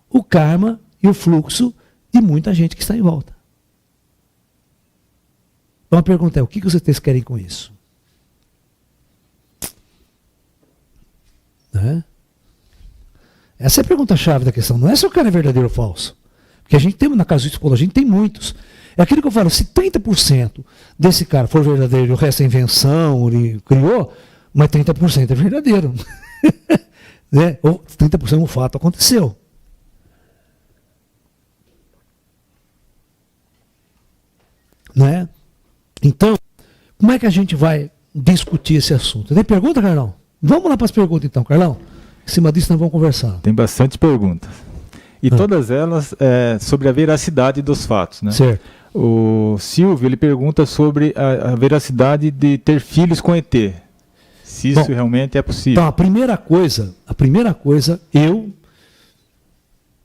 o karma e o fluxo de muita gente que está em volta. Então a pergunta é, o que vocês querem com isso? Né? Essa é a pergunta-chave da questão. Não é se o cara é verdadeiro ou falso. Porque a gente tem, na casuística, a gente tem muitos. É aquilo que eu falo, se 30% desse cara for verdadeiro e o resto é invenção, ele criou, mas 30% é verdadeiro. Né? Ou 30% o fato aconteceu. Né? Então, como é que a gente vai discutir esse assunto? Tem pergunta, Carlão? Vamos lá para as perguntas então, Carlão. Em cima disso nós vamos conversar. Tem bastante perguntas. E todas elas sobre a veracidade dos fatos. Né? Certo. O Silvio ele pergunta sobre a veracidade de ter filhos com ET. Se isso realmente é possível. Então, a primeira coisa, eu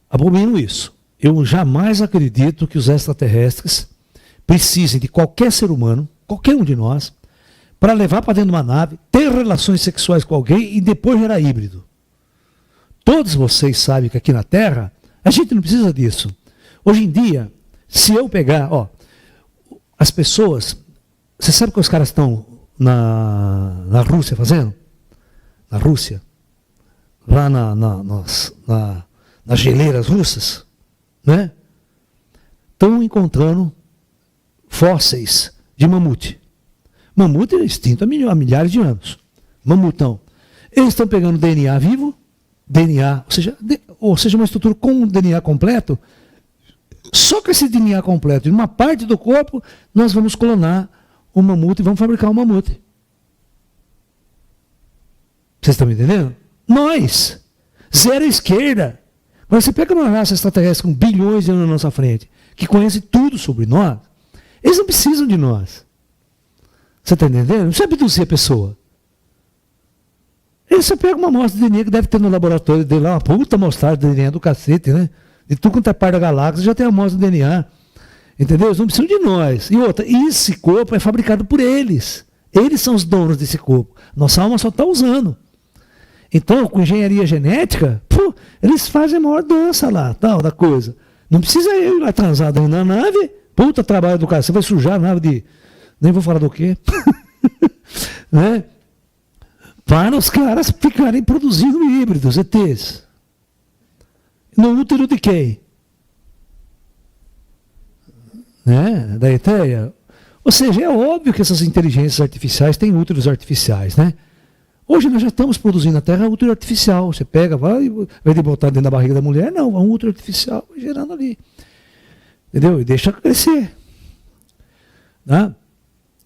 abomino isso. Eu jamais acredito que os extraterrestres precisem de qualquer ser humano, qualquer um de nós, para levar para dentro de uma nave, ter relações sexuais com alguém e depois gerar híbrido. Todos vocês sabem que aqui na Terra, a gente não precisa disso. Hoje em dia, se eu pegar, as pessoas, você sabe o que os caras estão na Rússia fazendo? Na Rússia? Lá nas geleiras russas, né? Estão encontrando fósseis de mamute. Mamute é extinto há milhares de anos. Mamutão. Eles estão pegando DNA vivo, DNA, ou seja, uma estrutura com um DNA completo, Só com esse DNA completo, em uma parte do corpo, nós vamos clonar um mamute e vamos fabricar um mamute. Vocês estão me entendendo? Nós. Zero esquerda. Agora você pega uma raça extraterrestre com bilhões de anos na nossa frente, que conhece tudo sobre nós, eles não precisam de nós. Você está entendendo? Não precisa abduzir a pessoa. Ele só pega uma amostra de DNA que deve ter no laboratório dele lá, uma puta amostragem de DNA do cacete, né? De tudo quanto é parte da galáxia, já tem a amostra de DNA. Entendeu? Eles não precisam de nós. E outra, esse corpo é fabricado por eles. Eles são os donos desse corpo. Nossa alma só está usando. Então, com engenharia genética, eles fazem a maior dança lá, tal, da coisa. Não precisa eu ir lá transado aí na nave. Puta trabalho do cara. Você vai sujar a nave de... Nem vou falar do quê. Né? Para os caras ficarem produzindo híbridos, ETs. No útero de quem? Né? Da Eteia. Ou seja, é óbvio que essas inteligências artificiais têm úteros artificiais, né? Hoje nós já estamos produzindo na Terra útero artificial. Você pega, vai, ao invés de botar dentro da barriga da mulher, não, um útero artificial gerando ali. Entendeu? E deixa crescer. Tá?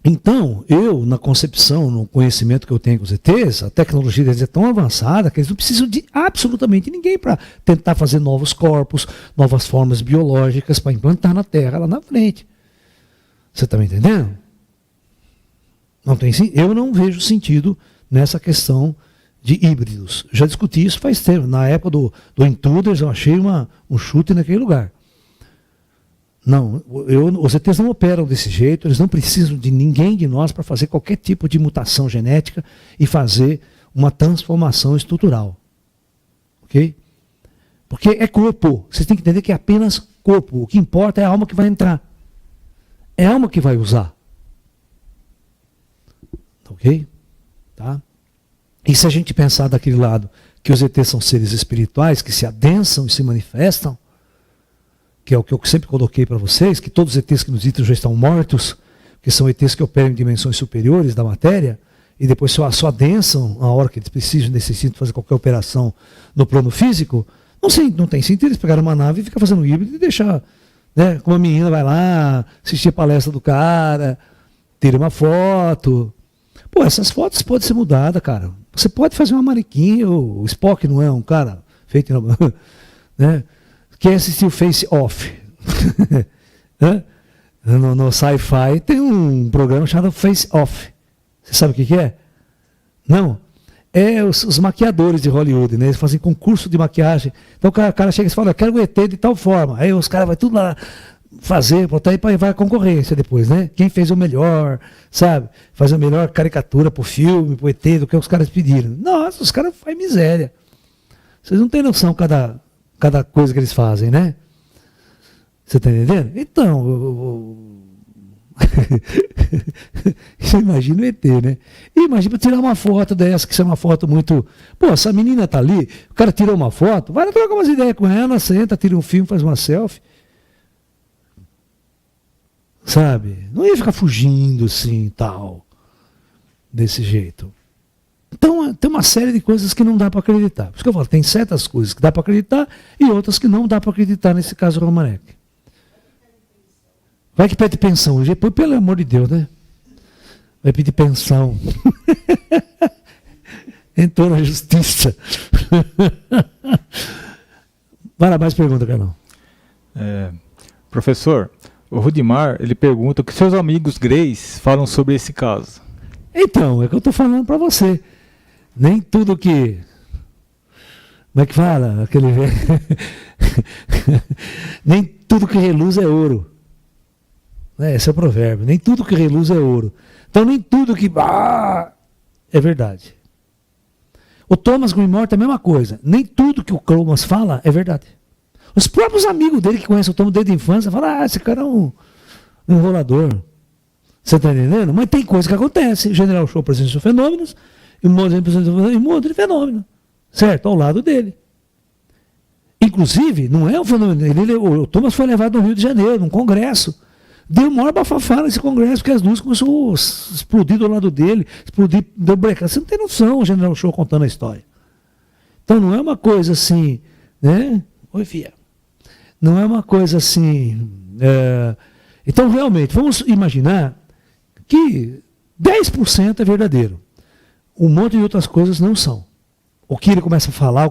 Então, eu, na concepção, no conhecimento que eu tenho com os ETs, a tecnologia deles é tão avançada que eles não precisam de absolutamente ninguém para tentar fazer novos corpos, novas formas biológicas para implantar na Terra lá na frente. Você está me entendendo? Não tem, eu não vejo sentido nessa questão de híbridos. Já discuti isso faz tempo. Na época do Intruders, eu achei um chute naquele lugar. Não, os ETs não operam desse jeito, eles não precisam de ninguém de nós para fazer qualquer tipo de mutação genética e fazer uma transformação estrutural. Ok? Porque é corpo. Vocês têm que entender que é apenas corpo. O que importa é a alma que vai entrar. É a alma que vai usar. Ok? Tá? E se a gente pensar daquele lado que os ETs são seres espirituais que se adensam e se manifestam, que é o que eu sempre coloquei para vocês, que todos os ETs que nos visitam já estão mortos, que são ETs que operam em dimensões superiores da matéria, e depois só adensam a hora que eles precisam, necessitam fazer qualquer operação no plano físico, não tem sentido eles pegarem uma nave e ficar fazendo híbrido e deixar, né, como a menina vai lá, assistir a palestra do cara, tira uma foto. Pô, essas fotos podem ser mudadas, cara. Você pode fazer uma mariquinha, o Spock não é um cara feito, né? Quem assistiu Face Off? no Sci-Fi tem um programa chamado Face Off. Você sabe o que é? Não. É os maquiadores de Hollywood, né? Eles fazem concurso de maquiagem. Então o cara chega e fala, eu quero o ET de tal forma. Aí os caras vão tudo lá fazer, botar aí vai a concorrência depois, né? Quem fez o melhor, sabe? Faz a melhor caricatura pro filme, pro ET, do que os caras pediram. Nossa, os caras fazem miséria. Vocês não têm noção cada coisa que eles fazem, né? Você está entendendo? Então, você imagina o ET, né? E imagina tirar uma foto dessa, que isso é uma foto muito... Pô, essa menina tá ali, o cara tirou uma foto, vai lá trocar umas ideias com ela, senta, tira um filme, faz uma selfie. Sabe? Não ia ficar fugindo assim, tal, desse jeito. Então, tem uma série de coisas que não dá para acreditar. Por isso que eu falo, tem certas coisas que dá para acreditar e outras que não dá para acreditar nesse caso Romanek. Vai que pede pensão. Pelo amor de Deus, né? Vai pedir pensão. Entrou na justiça. Vai lá, mais pergunta, Carlão. Professor, o Rudimar, ele pergunta o que seus amigos greys falam sobre esse caso. Então, é o que eu estou falando para você. Nem tudo que... Como é que fala? Nem tudo que reluz é ouro. Esse é o provérbio. Nem tudo que reluz é ouro. Então nem tudo que... é verdade. O Thomas Greenmore é a mesma coisa. Nem tudo que o Thomas fala é verdade. Os próprios amigos dele que conhecem o Thomas desde a infância falam, esse cara é um enrolador. Você está entendendo? Mas tem coisa que acontece. O General Shaw apresenta fenômenos e o Mozart apresenta um monte de fenômeno. Certo? Ao lado dele. Inclusive, não é um fenômeno. O Thomas foi levado no Rio de Janeiro, num congresso. Deu maior bafafá nesse congresso, porque as luzes começaram a explodir do lado dele, explodir, deu breca. Você não tem noção, o General Shaw contando a história. Então não é uma coisa assim, né? Oi, filha. Não é uma coisa assim. Então, realmente, vamos imaginar que 10% é verdadeiro. Um monte de outras coisas não são. O que ele começa a falar,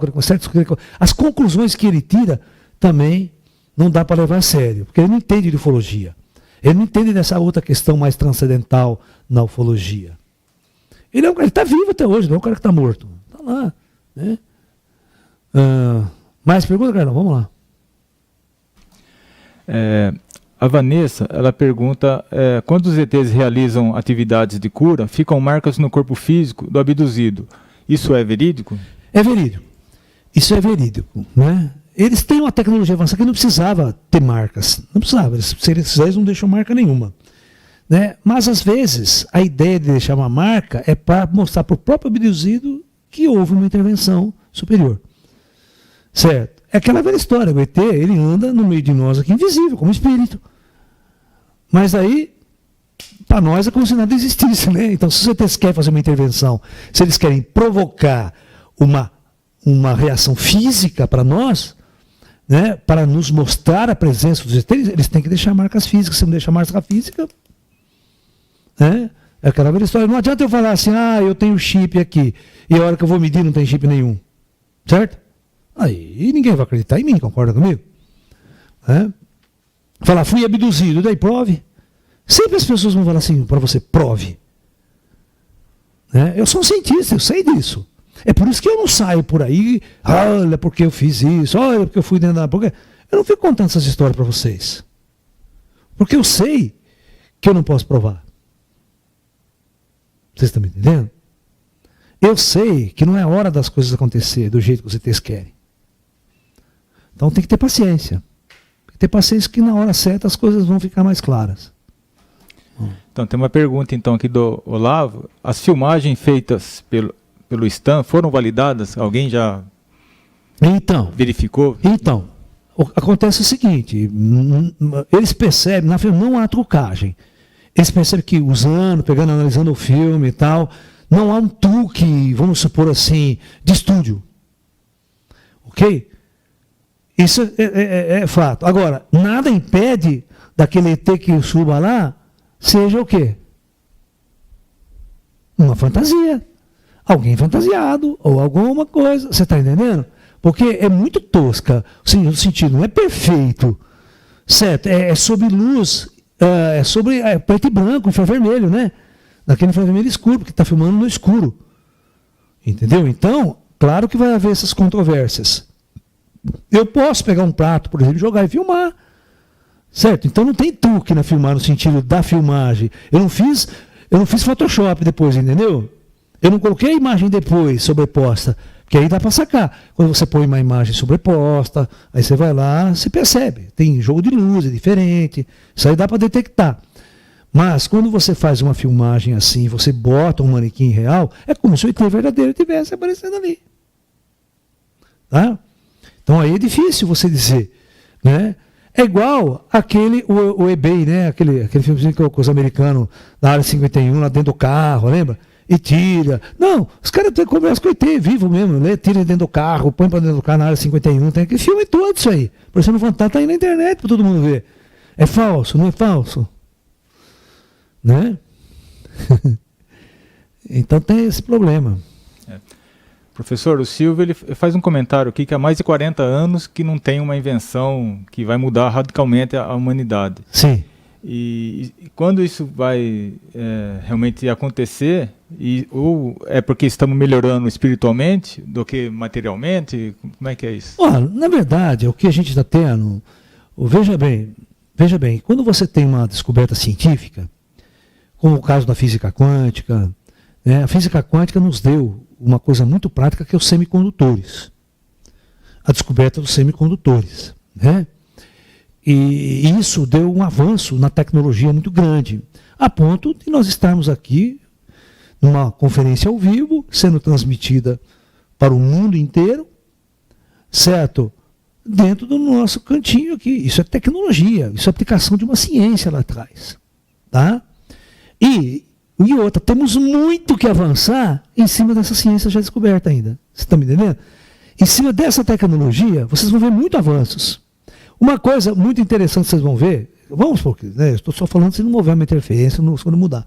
as conclusões que ele tira também não dá para levar a sério, porque ele não entende de ufologia. Ele não entende dessa outra questão mais transcendental na ufologia. Ele está vivo até hoje, não é um cara que está morto. Está lá. Né? Mais pergunta, Carlão? Vamos lá. A Vanessa, ela pergunta, quando os ETs realizam atividades de cura, ficam marcas no corpo físico do abduzido. Isso é verídico? É verídico. Isso é verídico. Né? Eles têm uma tecnologia avançada que não precisava ter marcas. Não precisava. Se eles fizerem, não deixam marca nenhuma. Né? Mas, às vezes, a ideia de deixar uma marca é para mostrar para o próprio abduzido que houve uma intervenção superior. Certo? É aquela velha história. O ET, ele anda no meio de nós aqui invisível, como espírito. Mas aí, para nós é como se nada existisse, né? Então, se os ETs querem fazer uma intervenção, se eles querem provocar uma reação física para nós, né, para nos mostrar a presença dos ETs, eles têm que deixar marcas físicas. Se não deixar marca física, né, é aquela velha história. Não adianta eu falar assim, eu tenho chip aqui, e a hora que eu vou medir não tem chip nenhum. Certo? Aí ninguém vai acreditar em mim, concorda comigo? Falar, fui abduzido, daí prove. Sempre as pessoas vão falar assim para você, prove. Eu sou um cientista, eu sei disso. É por isso que eu não saio por aí, olha porque eu fiz isso, olha porque eu fui dentro da... Porque eu não fico contando essas histórias para vocês. Porque eu sei que eu não posso provar. Vocês estão me entendendo? Eu sei que não é hora das coisas acontecer do jeito que vocês querem. Então tem que ter paciência. Tem que ter paciência que na hora certa as coisas vão ficar mais claras. Então tem uma pergunta então aqui do Olavo. As filmagens feitas pelo Stan foram validadas? Alguém já verificou? Então, acontece o seguinte, eles percebem, na filme não há trucagem. Eles percebem que usando, pegando, analisando o filme e tal, não há um truque, vamos supor assim, de estúdio. Ok? Isso é fato. Agora, nada impede daquele ET que suba lá, seja o quê? Uma fantasia. Alguém fantasiado, ou alguma coisa. Você está entendendo? Porque é muito tosca. Sim, no sentido, não é perfeito. Certo? É sobre luz, é sobre preto e branco, infravermelho, né? Daquele infravermelho escuro, porque está filmando no escuro. Entendeu? Então, claro que vai haver essas controvérsias. Eu posso pegar um prato, por exemplo, jogar e filmar. Certo? Então não tem truque na filmar no sentido da filmagem. Eu não fiz Photoshop depois, entendeu? Eu não coloquei a imagem depois sobreposta, porque aí dá para sacar. Quando você põe uma imagem sobreposta, aí você vai lá, você percebe. Tem jogo de luz, é diferente. Isso aí dá para detectar. Mas quando você faz uma filmagem assim, você bota um manequim real, é como se o ET verdadeiro estivesse aparecendo ali. Tá? Então aí é difícil você dizer, né? É igual o eBay, né? Aquele filmezinho que os americanos da área 51 lá dentro do carro, lembra? E tira. Não, os caras conversam com o ET vivo mesmo, né? Tira dentro do carro, põe para dentro do carro na área 51, tem aquele filme todo isso aí. Por isso não fantasma tá aí na internet para todo mundo ver. É falso, não é falso? Né? Então tem esse problema. Professor, o Silvio ele faz um comentário aqui que há mais de 40 anos que não tem uma invenção que vai mudar radicalmente a humanidade. Sim. E quando isso vai realmente acontecer, ou é porque estamos melhorando espiritualmente do que materialmente? Como é que é isso? Na verdade, o que a gente está tendo... Veja bem, quando você tem uma descoberta científica, como o caso da física quântica, né, a física quântica nos deu uma coisa muito prática que é os semicondutores. A descoberta dos semicondutores. Né? E isso deu um avanço na tecnologia muito grande, a ponto de nós estarmos aqui numa conferência ao vivo, sendo transmitida para o mundo inteiro, certo? Dentro do nosso cantinho aqui. Isso é tecnologia, isso é aplicação de uma ciência lá atrás. Tá? E outra, temos muito que avançar em cima dessa ciência já descoberta ainda. Você está me entendendo? Em cima dessa tecnologia, vocês vão ver muitos avanços. Uma coisa muito interessante que vocês vão ver, vamos supor que, né, eu estou só falando se não houver uma interferência, se não mudar.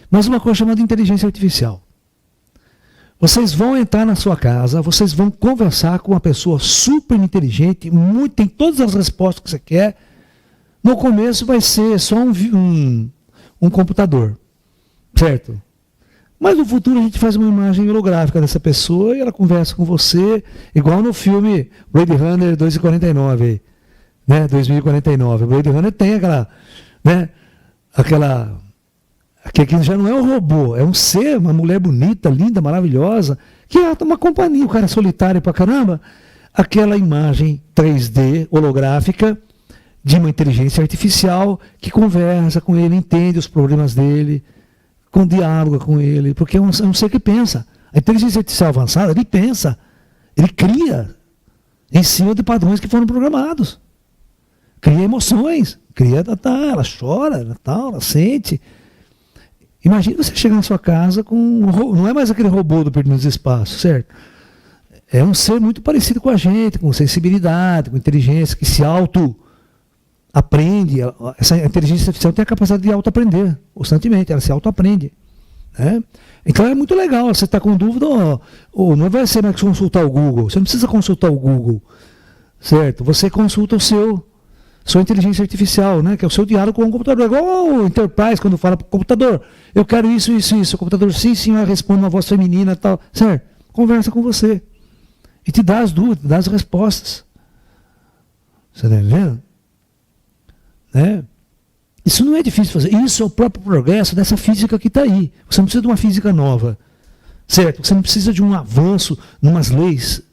Mas uma coisa chamada inteligência artificial. Vocês vão entrar na sua casa, vocês vão conversar com uma pessoa super inteligente, tem todas as respostas que você quer. No começo vai ser só um computador, certo? Mas no futuro a gente faz uma imagem holográfica dessa pessoa e ela conversa com você, igual no filme Blade Runner 2049, né? 2049. O Blade Runner tem aquela, né? Que já não é um robô, é um ser, uma mulher bonita, linda, maravilhosa, que é uma companhia, o cara é solitário pra caramba. Aquela imagem 3D holográfica de uma inteligência artificial que conversa com ele, entende os problemas dele, diáloga com ele, porque é um ser que pensa. A inteligência artificial avançada, ele pensa, ele cria em cima de padrões que foram programados. Cria emoções, ela chora, ela sente. Imagina você chegar na sua casa com não é mais aquele robô do Perdidos no Espaço, certo? É um ser muito parecido com a gente, com sensibilidade, com inteligência, que se auto-aprende. Essa inteligência artificial tem a capacidade de auto-aprender constantemente, ela se auto-aprende. Né? Então é muito legal, você está com dúvida, não vai ser mais consultar o Google, você não precisa consultar o Google, certo? Você consulta sua inteligência artificial, né? Que é o seu diálogo com o computador. É igual o Enterprise, quando fala para o computador, eu quero isso. O computador, sim, ela responde uma voz feminina e tal. Certo? Conversa com você. E te dá as dúvidas, dá as respostas. Você está entendendo? Né? Isso não é difícil fazer. Isso é o próprio progresso dessa física que está aí. Você não precisa de uma física nova. Certo? Você não precisa de um avanço numas leis.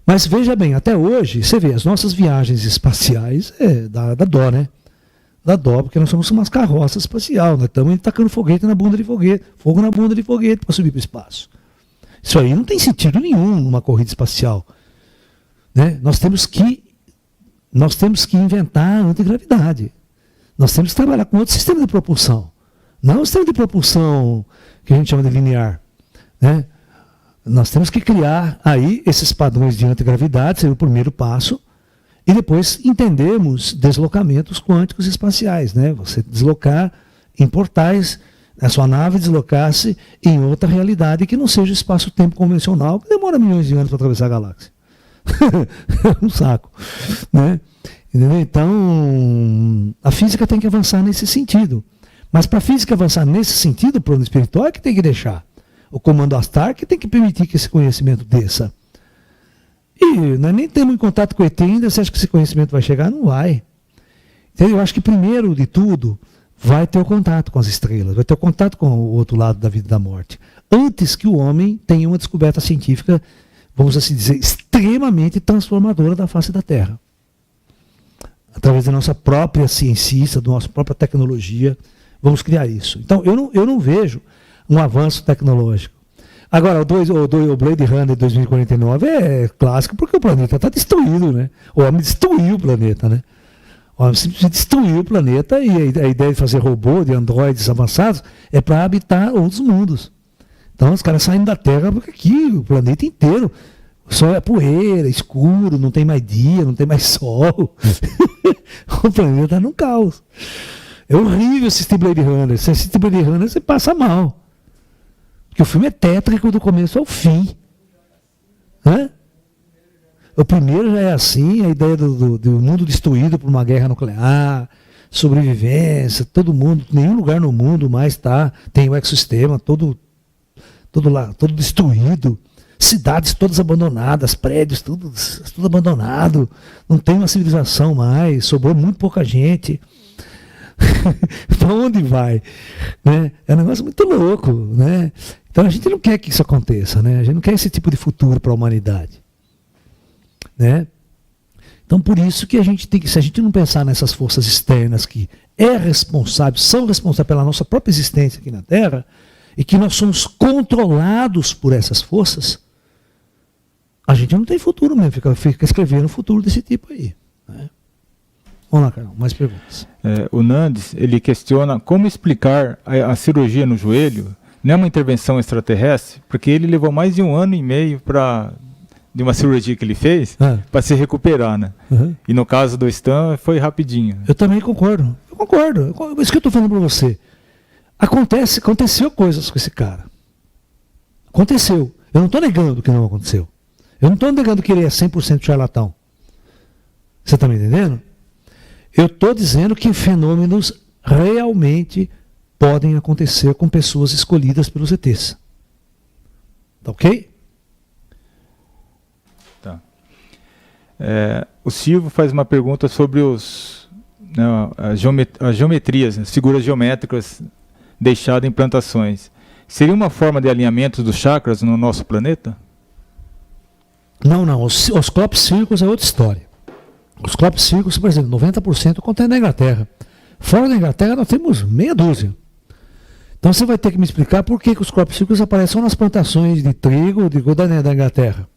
Mas veja bem, até hoje, você vê, as nossas viagens espaciais dá dó, né? Dá dó, porque nós somos umas carroças espaciais, nós estamos tacando foguete na bunda de foguete, fogo na bunda de foguete para subir para o espaço. Isso aí não tem sentido nenhum numa corrida espacial. Né? Nós temos que inventar a antigravidade. Nós temos que trabalhar com outro sistema de propulsão. Não o sistema de propulsão que a gente chama de linear. Né? Nós temos que criar aí esses padrões de antigravidade, seria o primeiro passo, e depois entendermos deslocamentos quânticos espaciais, né? Você deslocar em portais, a sua nave deslocar-se em outra realidade que não seja o espaço-tempo convencional, que demora milhões de anos para atravessar a galáxia. É um saco. Né? Entendeu? Então, a física tem que avançar nesse sentido. Mas para a física avançar nesse sentido, o plano espiritual é que tem que deixar. O comando Astar que tem que permitir que esse conhecimento desça. E nós nem temos em contato com o ET ainda, você acha que esse conhecimento vai chegar? Não vai. Então eu acho que primeiro de tudo, vai ter o contato com as estrelas, vai ter o contato com o outro lado da vida e da morte. Antes que o homem tenha uma descoberta científica, vamos assim dizer, extremamente transformadora da face da Terra. Através da nossa própria cientista, da nossa própria tecnologia, vamos criar isso. Então eu não vejo um avanço tecnológico. Agora, o Blade Runner 2049 é clássico porque o planeta está destruído, né? O homem destruiu o planeta, né? O homem simplesmente destruiu o planeta e a ideia de fazer robô, de androides avançados, é para habitar outros mundos. Então os caras saem da Terra porque aqui, o planeta inteiro, só é poeira, escuro, não tem mais dia, não tem mais sol. O planeta está num caos. É horrível assistir Blade Runner. Se assistir Blade Runner, você passa mal. Porque o filme é tétrico do começo ao fim. Hã? O primeiro já é assim, a ideia do mundo destruído por uma guerra nuclear, sobrevivência, todo mundo, nenhum lugar no mundo mais tem o ecossistema todo destruído, cidades todas abandonadas, prédios tudo abandonado, não tem uma civilização mais, sobrou muito pouca gente. Para onde vai? Né? É um negócio muito louco, né? Então a gente não quer que isso aconteça, né? A gente não quer esse tipo de futuro para a humanidade, né? Então por isso que a gente tem que, se a gente não pensar nessas forças externas que são responsáveis pela nossa própria existência aqui na Terra, e que nós somos controlados por essas forças, a gente não tem futuro mesmo, fica escrevendo o futuro desse tipo aí, né? Vamos lá, Carol, mais perguntas. O Nandes, ele questiona como explicar a cirurgia no joelho, não é uma intervenção extraterrestre, porque ele levou mais de 1 ano e meio para de uma cirurgia que ele fez para se recuperar, né? Uhum. E no caso do Stan foi rapidinho. Eu também concordo. Eu concordo. É isso que eu estou falando para você. Aconteceu coisas com esse cara. Aconteceu. Eu não estou negando que não aconteceu. Eu não estou negando que ele é 100% charlatão. Você está me entendendo? Eu estou dizendo que fenômenos realmente podem acontecer com pessoas escolhidas pelos ETs. Tá ok? Tá. O Silvio faz uma pergunta sobre as geometrias, as figuras geométricas deixadas em plantações. Seria uma forma de alinhamento dos chakras no nosso planeta? Não. Os crop circles é outra história. Os crop circles, por exemplo, 90% contém na Inglaterra. Fora da Inglaterra nós temos meia dúzia. Então você vai ter que me explicar por que os crop circles aparecem nas plantações de trigo da Inglaterra.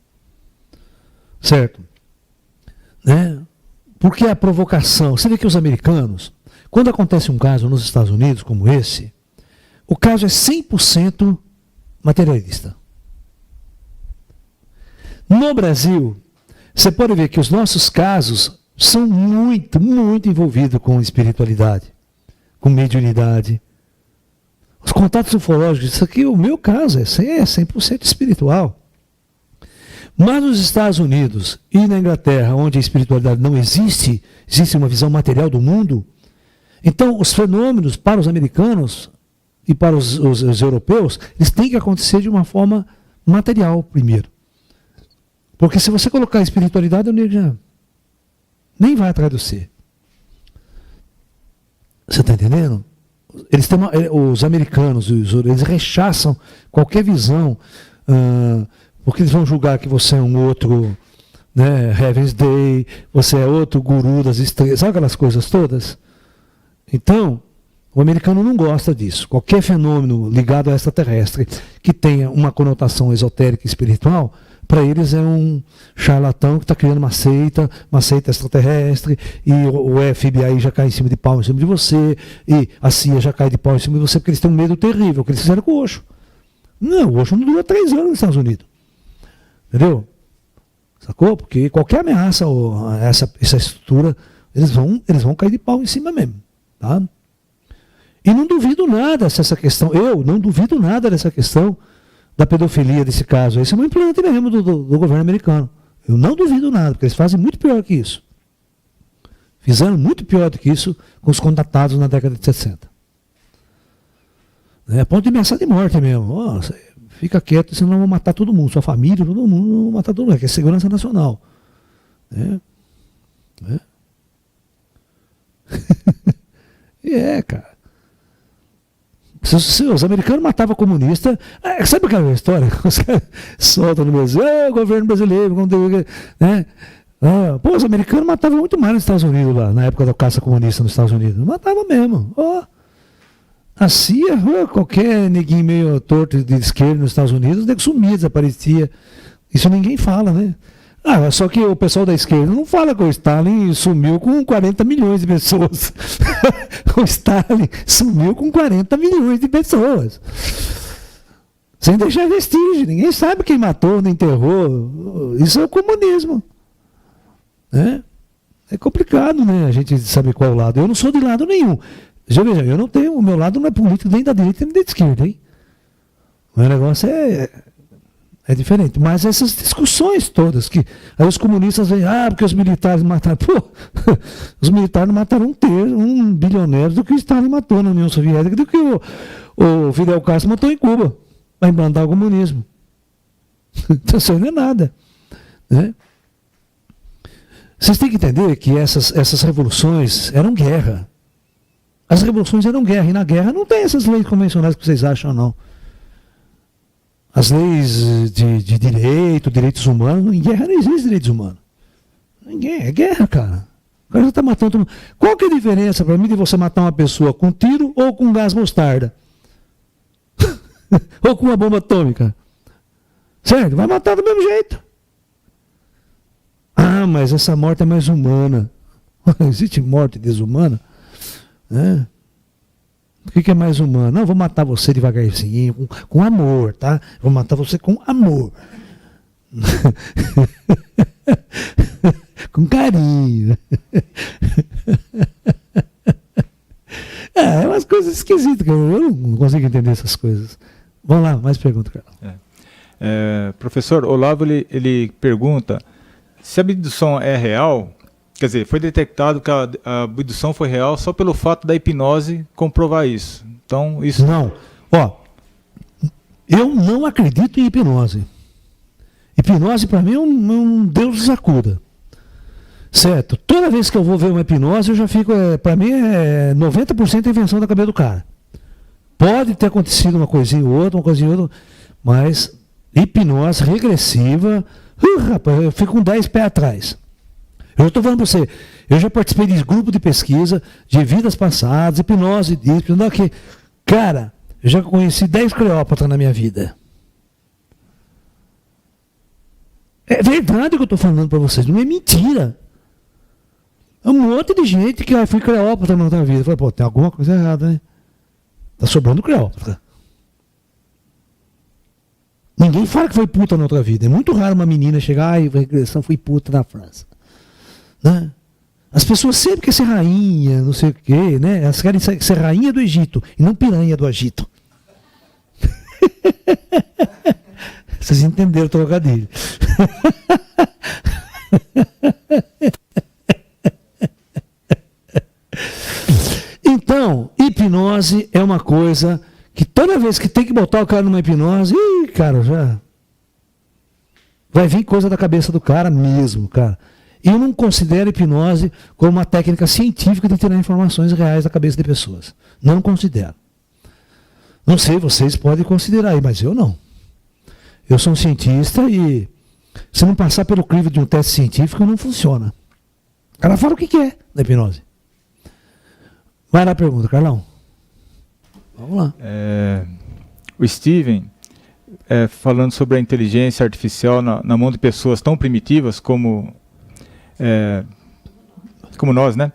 Certo? Né? Porque a provocação... Você vê que os americanos, quando acontece um caso nos Estados Unidos como esse, o caso é 100% materialista. No Brasil, você pode ver que os nossos casos são muito, muito envolvidos com espiritualidade, com mediunidade. Os contatos ufológicos, isso aqui, o meu caso, é 100% espiritual. Mas nos Estados Unidos e na Inglaterra, onde a espiritualidade não existe, existe uma visão material do mundo, então os fenômenos para os americanos e para os europeus, eles têm que acontecer de uma forma material primeiro. Porque se você colocar a espiritualidade, o nego já nem vai atrás do ser. Você está entendendo? Eles têm os americanos, eles rechaçam qualquer visão, porque eles vão julgar que você é um outro, né, Heaven's Day, você é outro guru das estrelas, sabe aquelas coisas todas? Então, o americano não gosta disso. Qualquer fenômeno ligado a extraterrestre que tenha uma conotação esotérica e espiritual, para eles é um charlatão que está criando uma seita extraterrestre, e o FBI já cai em cima de pau em cima de você, e a CIA já cai de pau em cima de você, porque eles têm um medo terrível, que eles fizeram com o Osho. Não, o Osho não durou 3 anos nos Estados Unidos. Entendeu? Sacou? Porque qualquer ameaça a essa estrutura, eles vão cair de pau em cima mesmo. Tá? E não duvido nada se essa questão, eu não duvido nada dessa questão da pedofilia desse caso. Esse é um implante mesmo do governo americano. Eu não duvido nada, porque eles fazem muito pior que isso. Fizeram muito pior do que isso com os contatados na década de 60. A ponto de ameaçar de morte mesmo. Oh, fica quieto, senão vão matar todo mundo, sua família, todo mundo, vão matar todo mundo, que é segurança nacional. Cara. Os americanos matavam comunista. Sabe aquela história? Os caras soltam no Brasil, o governo brasileiro, né? Os americanos matavam muito mais nos Estados Unidos, lá, na época da caça comunista nos Estados Unidos. Matavam mesmo. A CIA, qualquer neguinho meio torto de esquerda nos Estados Unidos, sumia, desaparecia. Isso ninguém fala, né? Só que o pessoal da esquerda não fala que o Stalin sumiu com 40 milhões de pessoas. O Stalin sumiu com 40 milhões de pessoas. Sem deixar vestígio. Ninguém sabe quem matou, nem enterrou. Isso é o comunismo. É complicado, né? A gente saber qual lado. Eu não sou de lado nenhum. Já veja, eu não tenho, o meu lado não é político nem da direita nem da esquerda, hein? O meu negócio é diferente. Mas essas discussões todas, que aí os comunistas veem, porque os militares mataram. Os militares não mataram um bilionário do que o Stalin matou na União Soviética, do que o Fidel Castro matou em Cuba, para implantar o comunismo. Então isso aí não é nada. Né? Vocês têm que entender que essas revoluções eram guerra. As revoluções eram guerra, e na guerra não tem essas leis convencionais que vocês acham, não. As leis de direitos humanos, em guerra não existe direitos humanos. Ninguém, é guerra, cara. O cara já está matando todo mundo. Qual que é a diferença para mim de você matar uma pessoa com tiro ou com gás mostarda? Ou com uma bomba atômica? Certo? Vai matar do mesmo jeito. Mas essa morte é mais humana. Existe morte desumana? O que é mais humano? Não, vou matar você devagarzinho, com amor, tá? Vou matar você com amor. Com carinho. É umas coisas esquisitas, eu não consigo entender essas coisas. Vamos lá, mais perguntas, Carlão. Professor, Olavo ele pergunta se a abdução é real, quer dizer, foi detectado que a abdução foi real só pelo fato da hipnose comprovar isso. Então, isso... Não. Ó, eu não acredito em hipnose. Hipnose, para mim, é um Deus nos acuda. Certo? Toda vez que eu vou ver uma hipnose, eu já fico... para mim, 90% é invenção da cabeça do cara. Pode ter acontecido uma coisinha ou outra, mas hipnose regressiva... rapaz, eu fico com 10 pés atrás. Eu estou falando para você, eu já participei de grupo de pesquisa de vidas passadas, hipnose disso, hipnose daquilo. Cara, eu já conheci 10 Cleópatras na minha vida. É verdade o que eu estou falando para vocês, não é mentira. É um monte de gente que foi Cleópatra na outra vida. Eu falei, pô, tem alguma coisa errada, né? Tá sobrando Cleópatra. Ninguém fala que foi puta na outra vida. É muito raro uma menina chegar, ai, regressão, fui puta na França. Né? As pessoas sempre querem ser rainha, não sei o quê, né? Elas querem ser rainha do Egito e não piranha do Egito. Vocês entenderam o trocadilho. Então, hipnose é uma coisa que toda vez que tem que botar o cara numa hipnose, cara, já vai vir coisa da cabeça do cara mesmo, cara. Eu não considero hipnose como uma técnica científica de tirar informações reais da cabeça de pessoas. Não considero. Não sei, vocês podem considerar aí, mas eu não. Eu sou um cientista e se não passar pelo crivo de um teste científico, não funciona. O cara fala o que é da hipnose. Vai lá a pergunta, Carlão. Vamos lá. O Steven, falando sobre a inteligência artificial na mão de pessoas tão primitivas como nós, né?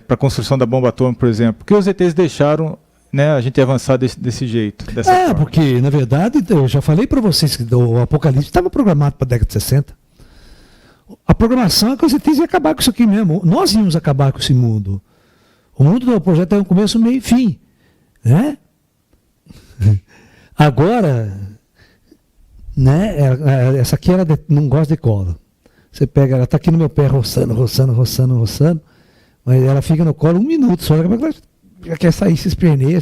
Para a construção da bomba atômica, por exemplo. Por que os ETs deixaram, né, a gente avançar desse jeito? Dessa forma? Porque, na verdade, eu já falei para vocês que o Apocalipse estava programado para a década de 60. A programação é que os ETs iam acabar com isso aqui mesmo. Nós íamos acabar com esse mundo. O mundo do projeto tem um começo, meio e fim. Né? Agora, né, essa aqui ela não gosta de cola. Você pega, ela está aqui no meu pé roçando, mas ela fica no colo 1 minuto só. Ela quer sair, se esperneia,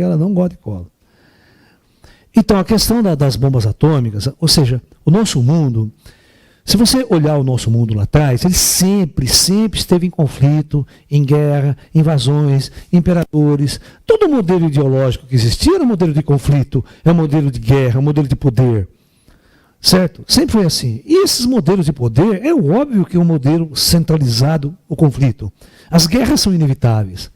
ela não gosta de cola. Então, a questão das bombas atômicas, ou seja, o nosso mundo, se você olhar o nosso mundo lá atrás, ele sempre esteve em conflito, em guerra, invasões, imperadores. Todo modelo ideológico que existia era um modelo de conflito, é um modelo de guerra, é um modelo de poder. Certo? Sempre foi assim. E esses modelos de poder, é óbvio que é um modelo centralizado, o conflito. As guerras são inevitáveis.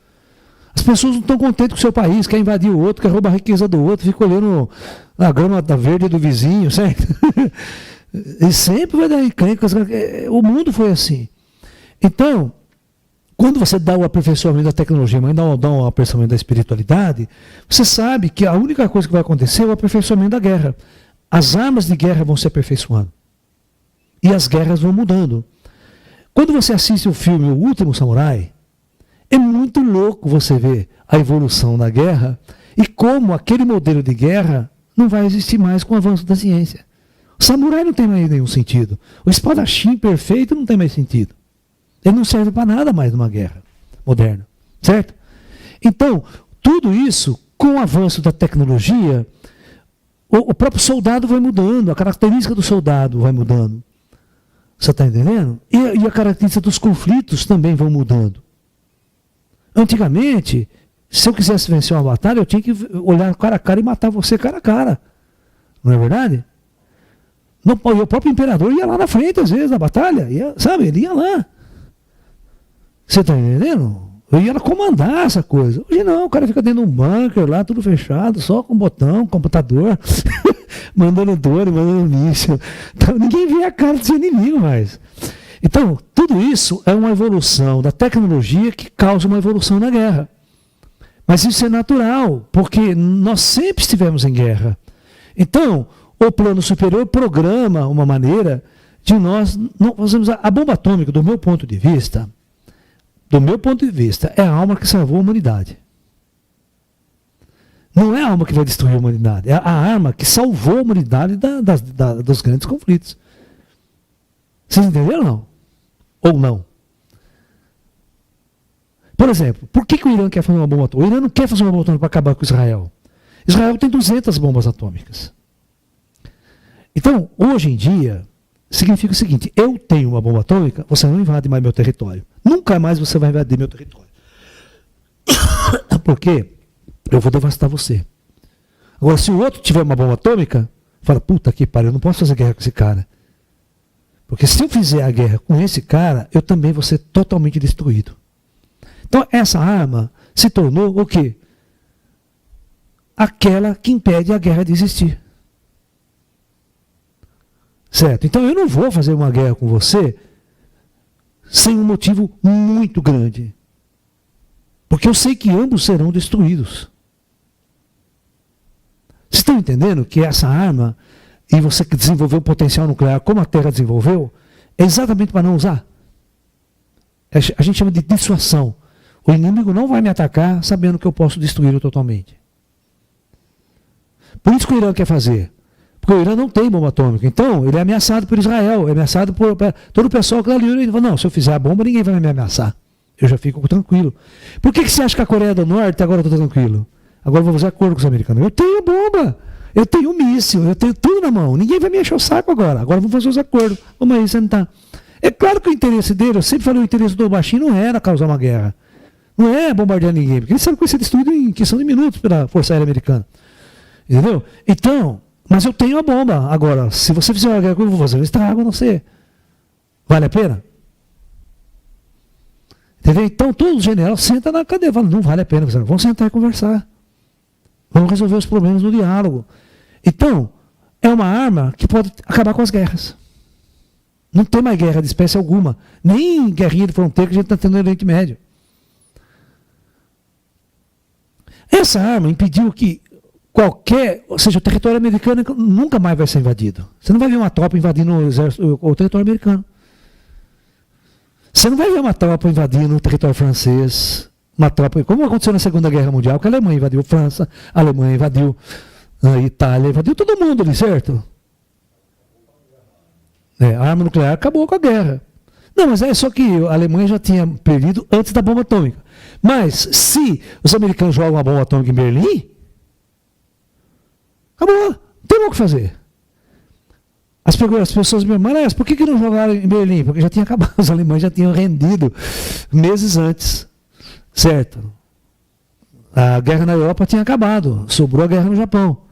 As pessoas não estão contentes com o seu país, quer invadir o outro, quer roubar a riqueza do outro, fica olhando a grama verde do vizinho, certo? E sempre vai dar encrencas. O mundo foi assim. Então, quando você dá o aperfeiçoamento da tecnologia, mas dá o aperfeiçoamento da espiritualidade, você sabe que a única coisa que vai acontecer é o aperfeiçoamento da guerra. As armas de guerra vão se aperfeiçoando. E as guerras vão mudando. Quando você assiste o filme O Último Samurai, é muito louco você ver a evolução da guerra e como aquele modelo de guerra não vai existir mais com o avanço da ciência. O samurai não tem mais nenhum sentido. O espadachim perfeito não tem mais sentido. Ele não serve para nada mais numa guerra moderna. Certo? Então, tudo isso, com o avanço da tecnologia, o próprio soldado vai mudando, a característica do soldado vai mudando. Você está entendendo? E a característica dos conflitos também vão mudando. Antigamente, se eu quisesse vencer uma batalha, eu tinha que olhar cara a cara e matar você cara a cara. Não é verdade? O próprio imperador ia lá na frente, às vezes, na batalha. Ele ia lá. Você está entendendo? Eu ia lá comandar essa coisa. Hoje não, o cara fica dentro de um bunker lá, tudo fechado, só com botão, computador, mandando drone, mandando míssil. Então, ninguém vê a cara do seu inimigo mais. Então, tudo isso é uma evolução da tecnologia que causa uma evolução na guerra. Mas isso é natural, porque nós sempre estivemos em guerra. Então, o plano superior programa uma maneira de nós não fazermos a bomba atômica, do meu ponto de vista, é a alma que salvou a humanidade. Não é a alma que vai destruir a humanidade, é a arma que salvou a humanidade dos grandes conflitos. Vocês entenderam ou não? Ou não? Por exemplo, por que o Irã quer fazer uma bomba atômica? O Irã não quer fazer uma bomba atômica para acabar com Israel. Israel tem 200 bombas atômicas. Então, hoje em dia, significa o seguinte: eu tenho uma bomba atômica, você não invade mais meu território. Nunca mais você vai invadir meu território. Por quê? Eu vou devastar você. Agora, se o outro tiver uma bomba atômica, fala, puta que pariu, eu não posso fazer guerra com esse cara. Porque se eu fizer a guerra com esse cara, eu também vou ser totalmente destruído. Então, essa arma se tornou o quê? Aquela que impede a guerra de existir. Certo? Então, eu não vou fazer uma guerra com você sem um motivo muito grande. Porque eu sei que ambos serão destruídos. Vocês estão entendendo que essa arma, e você que desenvolveu um potencial nuclear como a Terra desenvolveu, é exatamente para não usar? A gente chama de dissuasão. O inimigo não vai me atacar sabendo que eu posso destruí-lo totalmente. Por isso que o Irã quer fazer. Porque o Irã não tem bomba atômica. Então, ele é ameaçado por Israel, é ameaçado por todo o pessoal que está ali. Ele fala, não, se eu fizer a bomba, ninguém vai me ameaçar. Eu já fico tranquilo. Por que você acha que a Coreia do Norte agora está tranquilo? Agora eu vou fazer acordo com os americanos. Eu tenho bomba, eu tenho míssil, eu tenho tudo na mão. Ninguém vai me encher o saco agora. Agora vamos fazer os acordos. Vamos aí sentar. É claro que o interesse dele, eu sempre falei, o interesse do baixinho não era causar uma guerra. Não é bombardear ninguém, porque ele sabe que vai ser destruído em questão de minutos pela Força Aérea Americana. Entendeu? Então, mas eu tenho a bomba. Agora, se você fizer uma guerra, eu vou fazer um estrago, não sei. Vale a pena? Entendeu? Então, todo general senta na cadeira e fala, não vale a pena, vamos sentar e conversar. Vamos resolver os problemas no diálogo. Então, é uma arma que pode acabar com as guerras. Não tem mais guerra de espécie alguma. Nem guerrinha de fronteira que a gente está tendo no Oriente Médio. Essa arma impediu que ou seja, o território americano nunca mais vai ser invadido. Você não vai ver uma tropa invadindo o território americano. Você não vai ver uma tropa invadindo o território francês. Uma tropa, como aconteceu na Segunda Guerra Mundial, que a Alemanha invadiu a França, a Alemanha invadiu a Itália, invadiu todo mundo ali, certo? A arma nuclear acabou com a guerra. Não, mas é só que a Alemanha já tinha perdido antes da bomba atômica. Mas se os americanos jogam uma bomba atômica em Berlim, acabou, não tem mais o que fazer. As pessoas me falam, mas por que não jogaram em Berlim? Porque já tinha acabado, os alemães já tinham rendido meses antes, certo? A guerra na Europa tinha acabado, sobrou a guerra no Japão.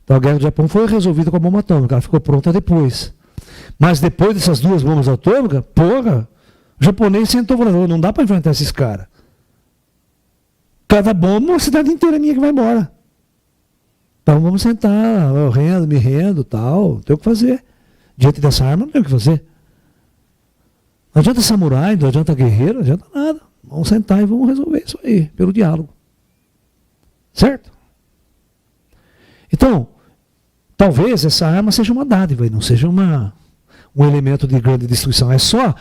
Então a guerra do Japão foi resolvida com a bomba atômica, ela ficou pronta depois. Mas depois dessas duas bombas atômicas, porra, o japonês sentou e falou, não dá para enfrentar esses caras. Cada bomba, uma cidade inteira minha que vai embora. Então vamos sentar, eu rendo, me rendo, tal, não tem o que fazer. Diante dessa arma não tem o que fazer. Não adianta samurai, não adianta guerreiro, não adianta nada. Vamos sentar e vamos resolver isso aí, pelo diálogo. Certo? Então, talvez essa arma seja uma dádiva e não seja um elemento de grande destruição. É só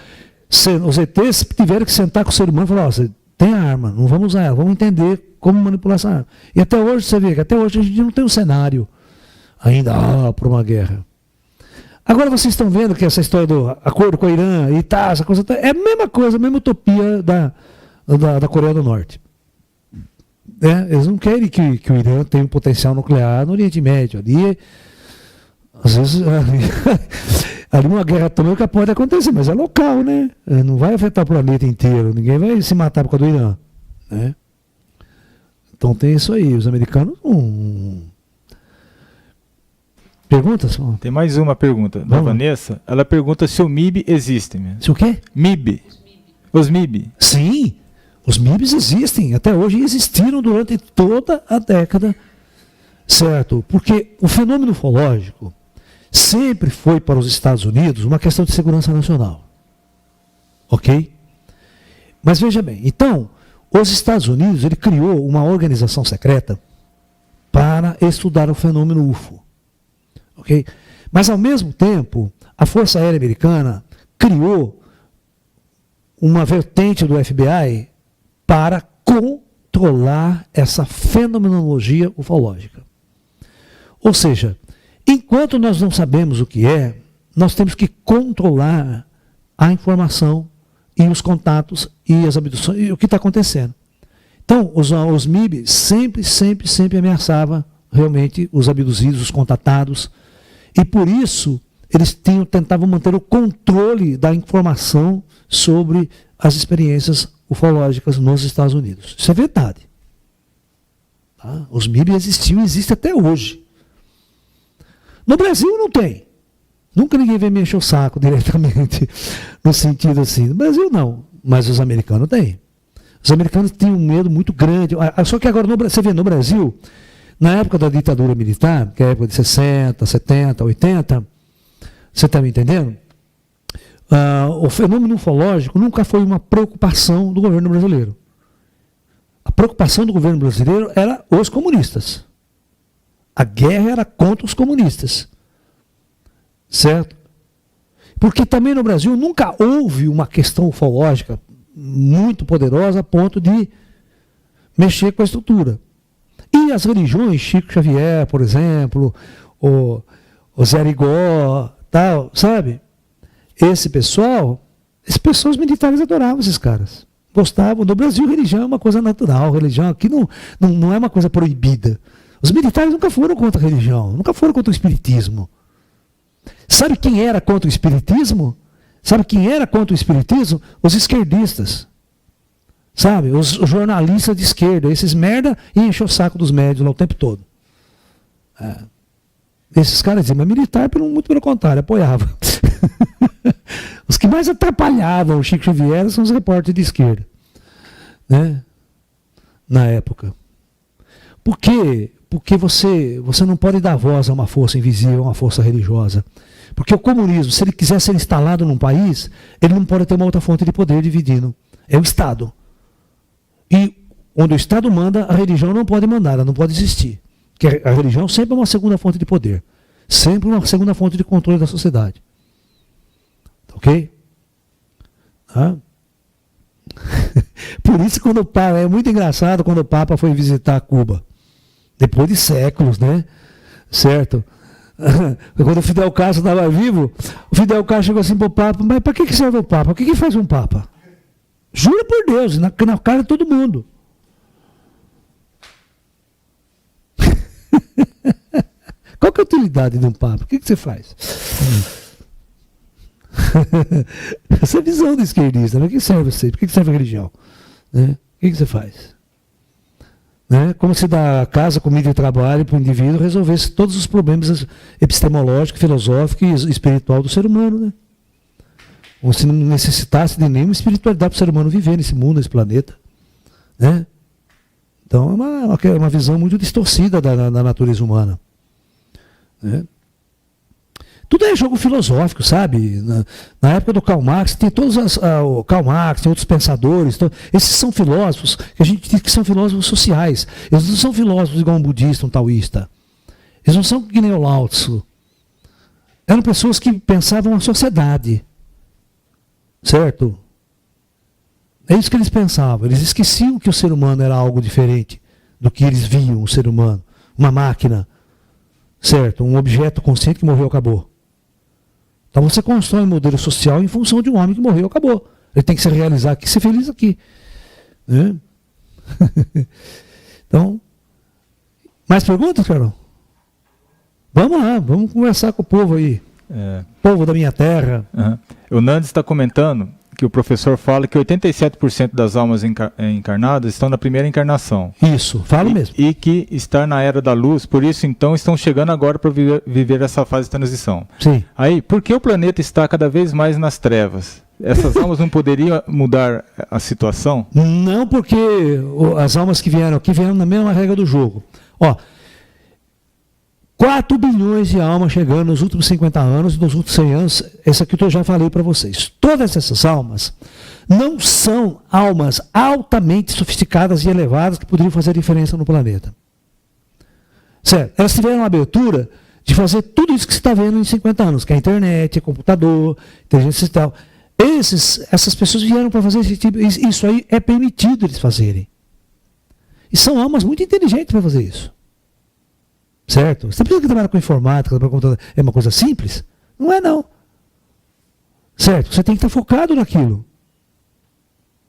os ETs tiveram que sentar com o ser humano e falar, você tem a arma, não vamos usar ela, vamos entender como manipular essa arma. E até hoje, você vê que até hoje a gente não tem um cenário ainda para uma guerra. Agora vocês estão vendo que essa história do acordo com o Irã e tá, essa coisa é a mesma coisa, a mesma utopia da Coreia do Norte. Eles não querem que o Irã tenha um potencial nuclear no Oriente Médio. Ali, às vezes, ali uma guerra atômica pode acontecer, mas é local, né? Não vai afetar o planeta inteiro. Ninguém vai se matar por causa do Irã. Né? Então tem isso aí. Os americanos Perguntas? Tem mais uma pergunta da Vanessa. Ela pergunta se o MIB existe. Se o quê? MIB. Os MIB. Sim. Os MIBs existem, até hoje existiram durante toda a década, certo? Porque o fenômeno ufológico sempre foi para os Estados Unidos uma questão de segurança nacional. Ok? Mas veja bem, então, os Estados Unidos, ele criou uma organização secreta para estudar o fenômeno UFO. ok? Mas, ao mesmo tempo, a Força Aérea Americana criou uma vertente do FBI para controlar essa fenomenologia ufológica. Ou seja, enquanto nós não sabemos o que é, nós temos que controlar a informação e os contatos e as abduções e o que está acontecendo. Então, os MIB sempre ameaçavam realmente os abduzidos, os contatados, e por isso eles tentavam manter o controle da informação sobre as experiências ufológicas nos Estados Unidos. Isso é verdade. Tá? Os MIB existiam e existem até hoje. No Brasil não tem. Nunca ninguém veio me encher o saco diretamente, no sentido assim. No Brasil não, mas os americanos têm. Os americanos têm um medo muito grande. Só que agora, você vê, no Brasil, na época da ditadura militar, que é a época de 60, 70, 80, você está me entendendo? O fenômeno ufológico nunca foi uma preocupação do governo brasileiro. A preocupação do governo brasileiro era os comunistas. A guerra era contra os comunistas. Certo? Porque também no Brasil nunca houve uma questão ufológica muito poderosa a ponto de mexer com a estrutura. E as religiões, Chico Xavier, por exemplo, o Zé Arigó, tal, sabe? Esse pessoal, os militares adoravam esses caras. Gostavam. No Brasil, religião é uma coisa natural. Religião aqui não é uma coisa proibida. Os militares nunca foram contra a religião, nunca foram contra o espiritismo. Sabe quem era contra o espiritismo? Sabe quem era contra o espiritismo? Os esquerdistas. Sabe? Os jornalistas de esquerda. Esses merda iam encher o saco dos médios lá o tempo todo. Esses caras diziam, mas militar, muito pelo contrário, apoiava. Os que mais atrapalhavam o Chico Xavier são os repórteres de esquerda. Né? Na época. Por quê? Porque você não pode dar voz a uma força invisível, a uma força religiosa. Porque o comunismo, se ele quiser ser instalado num país, ele não pode ter uma outra fonte de poder dividindo. É o Estado. E onde o Estado manda, a religião não pode mandar, ela não pode existir. Porque a religião sempre é uma segunda fonte de poder. Sempre uma segunda fonte de controle da sociedade. Ok? Por isso, quando o Papa, é muito engraçado quando o Papa foi visitar Cuba. Depois de séculos, né? Certo? Quando o Fidel Castro estava vivo, o Fidel Castro chegou assim para o Papa, mas para que serve o Papa? O que faz um Papa? Jura por Deus, na cara de todo mundo. Qual que é a utilidade de um Papa? O que você faz? Essa é a visão do esquerdista, né? O que serve você? Por que serve a religião? Né? O que você faz? Né? Como se dá casa, comida e trabalho para o indivíduo resolvesse todos os problemas epistemológicos, filosóficos e espiritual do ser humano. Né? Ou se não necessitasse de nenhuma espiritualidade para o ser humano viver nesse mundo, nesse planeta. Né? Então é uma visão muito distorcida da natureza humana. Né? Tudo é jogo filosófico, sabe? Na época do Karl Marx, tem todos o Karl Marx, tem outros pensadores, esses são filósofos, que a gente diz que são filósofos sociais. Eles não são filósofos igual um budista, um taoísta. Eles não são que nem o Lao Tzu. Eram pessoas que pensavam a sociedade. Certo? É isso que eles pensavam. Eles esqueciam que o ser humano era algo diferente do que eles viam o ser humano. Uma máquina. Certo? Um objeto consciente que morreu, acabou. Então você constrói um modelo social em função de um homem que morreu, acabou. Ele tem que se realizar aqui, ser feliz aqui. Né? Então, mais perguntas, Carol? Vamos lá, vamos conversar com o povo aí. Povo da minha terra. O Nandes está comentando que o professor fala que 87% das almas encarnadas estão na primeira encarnação. Isso, falo mesmo. E que está na era da luz, por isso então estão chegando agora para viver essa fase de transição. Sim. Aí, por que o planeta está cada vez mais nas trevas? Essas almas não poderiam mudar a situação? Não, porque as almas que vieram aqui vieram na mesma regra do jogo. 4 bilhões de almas chegando nos últimos 50 anos, nos últimos 100 anos, essa aqui eu já falei para vocês. Todas essas almas não são almas altamente sofisticadas e elevadas que poderiam fazer diferença no planeta. Certo? Elas tiveram uma abertura de fazer tudo isso que você está vendo em 50 anos, que é a internet, é computador, inteligência artificial. Essas pessoas vieram para fazer esse tipo, isso aí é permitido eles fazerem. E são almas muito inteligentes para fazer isso. Certo? Você precisa trabalhar com informática, trabalhar com computador, é uma coisa simples? Não é não. Certo? Você tem que estar focado naquilo.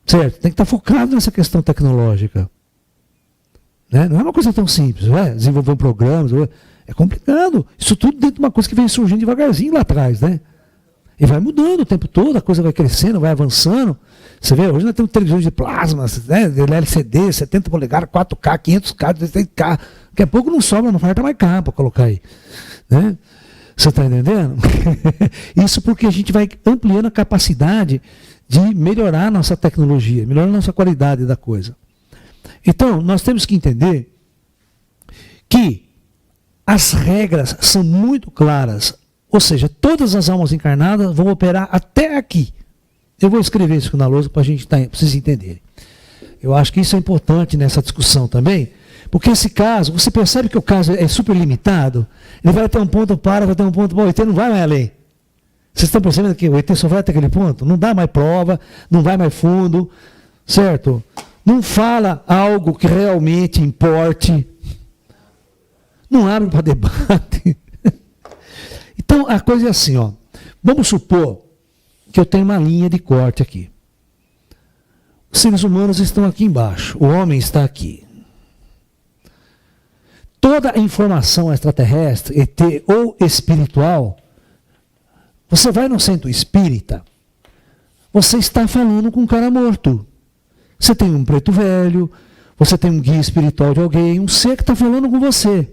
Certo? Tem que estar focado nessa questão tecnológica. Né? Não é uma coisa tão simples, não é? Desenvolver um programa, é complicado. Isso tudo dentro de uma coisa que vem surgindo devagarzinho lá atrás, né? E vai mudando o tempo todo, a coisa vai crescendo, vai avançando. Você vê, hoje nós temos televisões de plasma, né? LCD, 70 polegadas, 4K, 500K, 200K. Daqui a pouco não sobra, não falta mais K para colocar aí. Né? Você está entendendo? Isso porque a gente vai ampliando a capacidade de melhorar a nossa tecnologia, melhorar a nossa qualidade da coisa. Então, nós temos que entender que as regras são muito claras. Ou seja, todas as almas encarnadas vão operar até aqui. Eu vou escrever isso na lousa para vocês entenderem. Eu acho que isso é importante nessa discussão também, porque esse caso, você percebe que o caso é super limitado, ele vai ter um ponto para, vai ter um ponto para, o ET não vai mais além. Vocês estão percebendo que o ET só vai até aquele ponto? Não dá mais prova, não vai mais fundo, certo? Não fala algo que realmente importe, não abre para debate. Então, a coisa é assim, ó. Vamos supor que eu tenho uma linha de corte aqui. Os seres humanos estão aqui embaixo. O homem está aqui. Toda a informação extraterrestre, ET ou espiritual, você vai no centro espírita, você está falando com um cara morto. Você tem um preto velho, você tem um guia espiritual de alguém, um ser que está falando com você.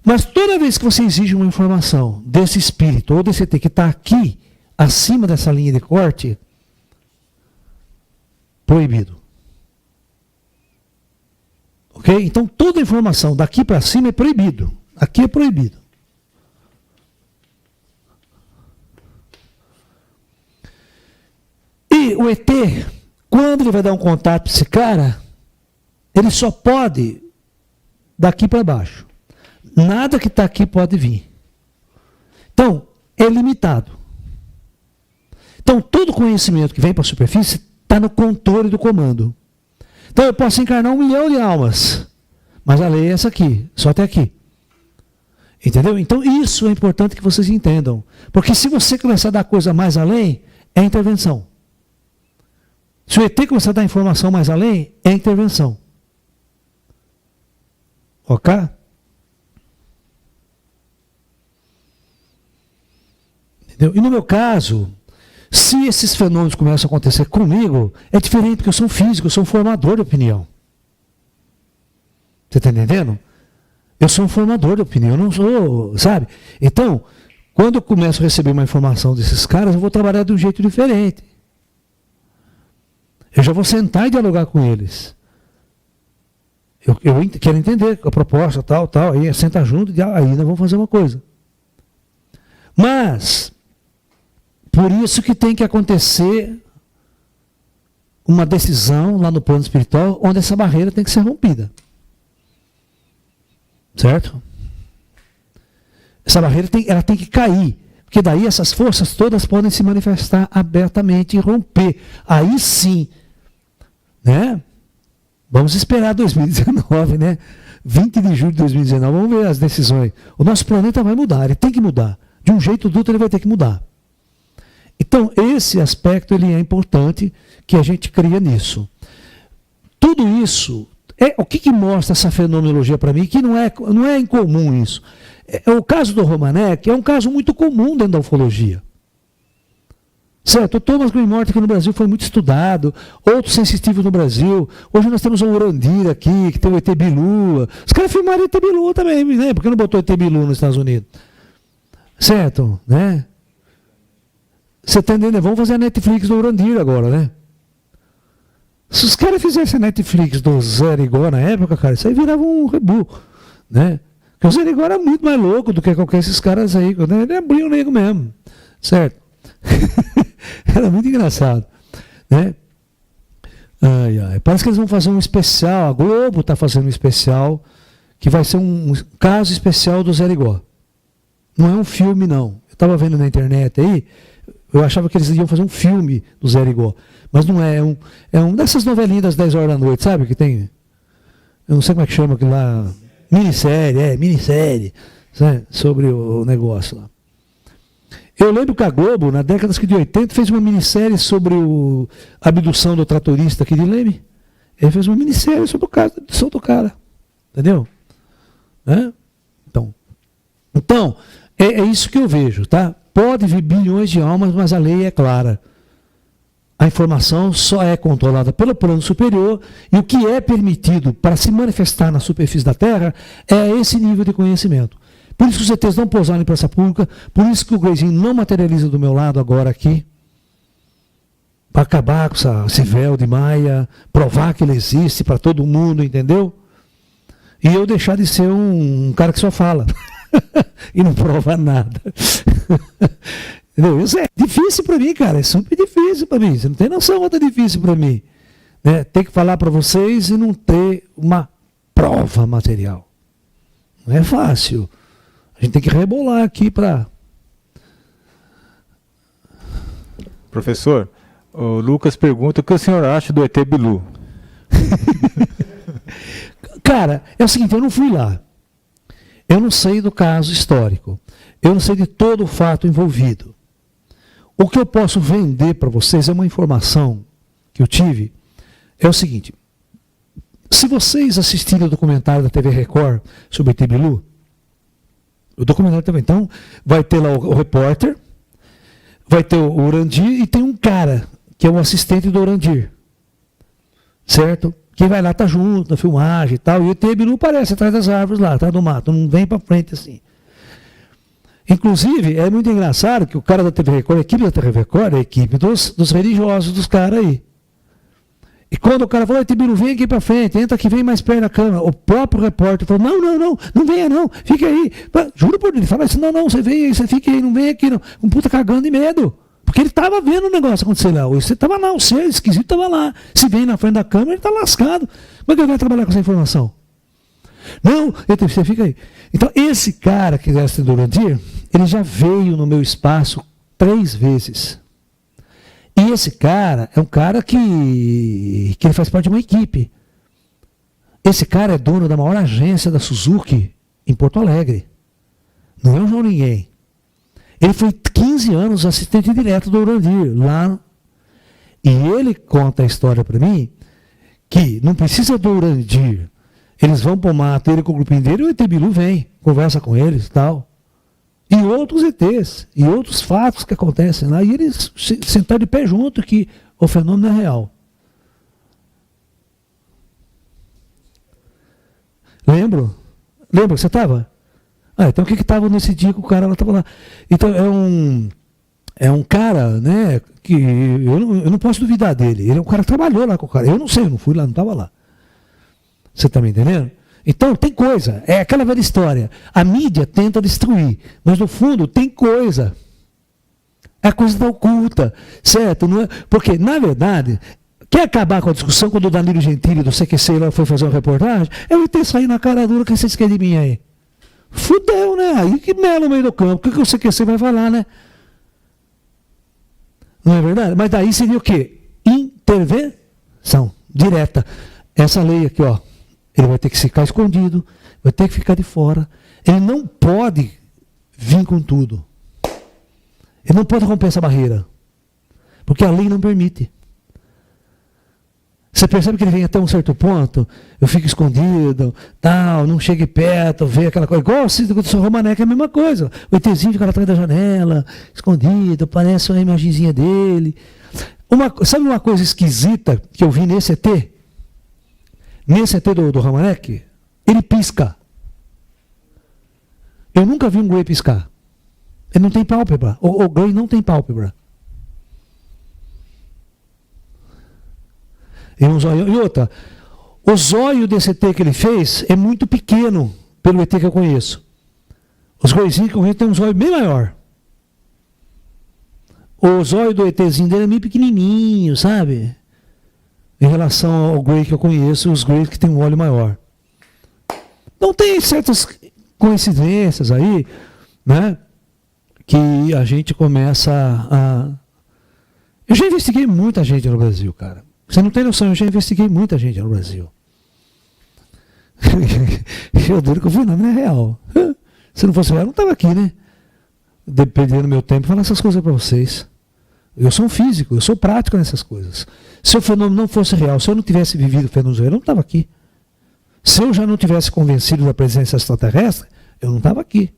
Mas toda vez que você exige uma informação desse espírito ou desse ET que está aqui, acima dessa linha de corte, proibido. Ok? Então toda informação daqui para cima é proibido. Aqui é proibido. E o ET, quando ele vai dar um contato para esse cara, ele só pode daqui para baixo. Nada que está aqui pode vir. Então, é limitado. Então, todo conhecimento que vem para a superfície está no controle do comando. Então, eu posso encarnar 1 milhão de almas, mas a lei é essa aqui, só até aqui. Entendeu? Então, isso é importante que vocês entendam. Porque se você começar a dar coisa mais além, é intervenção. Se o ET começar a dar informação mais além, é intervenção. Ok? Entendeu? E no meu caso, se esses fenômenos começam a acontecer comigo, é diferente, porque eu sou um físico, eu sou um formador de opinião. Você está entendendo? Eu sou um formador de opinião, eu não sou, sabe? Então, quando eu começo a receber uma informação desses caras, eu vou trabalhar de um jeito diferente. Eu já vou sentar e dialogar com eles. Eu quero entender a proposta, tal, aí senta junto e aí nós vamos fazer uma coisa. Mas, por isso que tem que acontecer uma decisão lá no plano espiritual, onde essa barreira tem que ser rompida. Certo? Essa barreira ela tem que cair. Porque daí essas forças todas podem se manifestar abertamente e romper. Aí sim, né? Vamos esperar 2019, né? 20 de julho de 2019, vamos ver as decisões. O nosso planeta vai mudar, ele tem que mudar. De um jeito ou do outro ele vai ter que mudar. Então, esse aspecto ele é importante que a gente cria nisso. Tudo isso, o que mostra essa fenomenologia para mim? Que não é incomum isso. O caso do Romanek é um caso muito comum dentro da ufologia. Certo? O Thomas Green Morton aqui no Brasil foi muito estudado, outros sensitivos no Brasil. Hoje nós temos o Urandir aqui, que tem o ET Bilu. Os caras filmaram o ET Bilu também, né? Por que não botou o ET Bilu nos Estados Unidos? Certo? Né? Você está entendendo? Vamos fazer a Netflix do Urandir agora, né? Se os caras fizessem a Netflix do Zé Rigó na época, cara, isso aí virava um rebu, né? Porque o Zé Rigó era muito mais louco do que qualquer desses caras aí, né? Ele abria o nego mesmo, certo? Era muito engraçado, né? Parece que eles vão fazer um especial, a Globo está fazendo um especial, que vai ser um caso especial do Zé Rigó. Não é um filme, não. Eu estava vendo na internet aí, eu achava que eles iam fazer um filme do Zé Rigó. Mas não é. É um dessas novelinhas das 10 horas da noite, sabe? Que tem. Eu não sei como é que chama aquilo lá. Minissérie. Sabe? Sobre o negócio lá. Eu lembro que a Globo, na década de 80, fez uma minissérie sobre a abdução do tratorista aqui de Leme. Ele fez uma minissérie sobre o caso da abdução do cara. Entendeu? Né? Então é isso que eu vejo, tá? Pode vir bilhões de almas, mas a lei é clara. A informação só é controlada pelo plano superior e o que é permitido para se manifestar na superfície da Terra é esse nível de conhecimento. Por isso que os ETs não pousaram em praça pública, por isso que o Greizinho não materializa do meu lado agora aqui, para acabar com esse véu de Maia, provar que ele existe para todo mundo, entendeu? E eu deixar de ser um cara que só fala e não prova nada. Entendeu? Isso é difícil para mim, cara, é super difícil para mim, você não tem noção quanto é difícil para mim. Né? Ter que falar para vocês e não ter uma prova material. Não é fácil. A gente tem que rebolar aqui para... Professor, o Lucas pergunta o que o senhor acha do ET Bilu. Cara, é o seguinte, eu não fui lá. Eu não sei do caso histórico. Eu não sei de todo o fato envolvido. O que eu posso vender para vocês é uma informação que eu tive. É o seguinte, se vocês assistirem o documentário da TV Record sobre o ET Bilu, o documentário também, então, vai ter lá o repórter, vai ter o Urandir e tem um cara, que é o assistente do Urandir. Certo? Quem vai lá tá junto na filmagem e tal. E o ET Bilu aparece atrás das árvores lá, atrás do mato, não vem para frente assim. Inclusive, é muito engraçado que o cara da TV Record, a equipe da TV Record, é a equipe dos religiosos, dos caras aí. E quando o cara falou, ET Bilu, vem aqui para frente, entra aqui, vem mais perto da câmera. O próprio repórter falou, não venha não, fica aí. Juro por Deus, ele fala assim, não, você vem aí, você fica aí, não vem aqui não. Um puta cagando de medo. Porque ele estava vendo o negócio acontecer lá. Você estava lá, o ser esquisito estava lá. Se vem na frente da câmera, ele está lascado. Como é que ele vai trabalhar com essa informação? Não, você fica aí. Então, esse cara que é esse Durandir, ele já veio no meu espaço 3 vezes. E esse cara é um cara que ele faz parte de uma equipe. Esse cara é dono da maior agência da Suzuki em Porto Alegre. Não é um João Ninguém. Ele foi 15 anos assistente direto do Urandir, lá. E ele conta a história para mim, que não precisa do Urandir. Eles vão para o mato, ele com o grupinho dele, e o ET Bilu vem, conversa com eles e tal. E outros ETs, e outros fatos que acontecem lá, e eles sentaram de pé junto que o fenômeno é real. Lembra que você estava? Então o que estava nesse dia que o cara estava lá? Então é um cara, né, que eu não posso duvidar dele. Ele é um cara que trabalhou lá com o cara. Eu não sei, eu não fui lá, não estava lá. Você está me entendendo? Então tem coisa, é aquela velha história. A mídia tenta destruir, mas no fundo tem coisa. A coisa está oculta, certo? Não é? Porque, na verdade, quer acabar com a discussão quando o Danilo Gentili do CQC lá foi fazer uma reportagem? Eu ia ter saído na cara dura, que vocês querem de mim aí? Fudeu, né? Aí que mela no meio do campo. O que o CQC vai falar, né? Não é verdade? Mas daí seria o quê? Intervenção direta. Essa lei aqui, ó. Ele vai ter que ficar escondido, vai ter que ficar de fora. Ele não pode vir com tudo. Ele não pode romper essa barreira. Porque a lei não permite. Você percebe que ele vem até um certo ponto, eu fico escondido, tal, não chegue perto, vê aquela coisa. Igual o Sr. Romanek é a mesma coisa. O ETzinho fica lá atrás da janela, escondido, parece uma imagenzinha dele. Sabe uma coisa esquisita que eu vi nesse ET? Nesse ET do Romanek? Ele pisca. Eu nunca vi um Grey piscar. Ele não tem pálpebra. O Grey não tem pálpebra. E outra, o zóio desse ET que ele fez é muito pequeno pelo ET que eu conheço. Os Greyzinhos que eu conheço têm um zóio bem maior. O zóio do ETzinho dele é meio pequenininho, sabe? Em relação ao Grey que eu conheço, os Greys que têm um olho maior. Então tem certas coincidências aí, né? Que a gente começa a... Eu já investiguei muita gente no Brasil, cara. Você não tem noção, eu já investiguei muita gente no Brasil. Eu duro que o fenômeno é real. Se não fosse real, eu não estava aqui, né? Perdendo meu tempo falando essas coisas para vocês. Eu sou um físico, eu sou prático nessas coisas. Se o fenômeno não fosse real, se eu não tivesse vivido o fenômeno real, eu não estava aqui. Se eu já não tivesse convencido da presença extraterrestre, eu não estava aqui.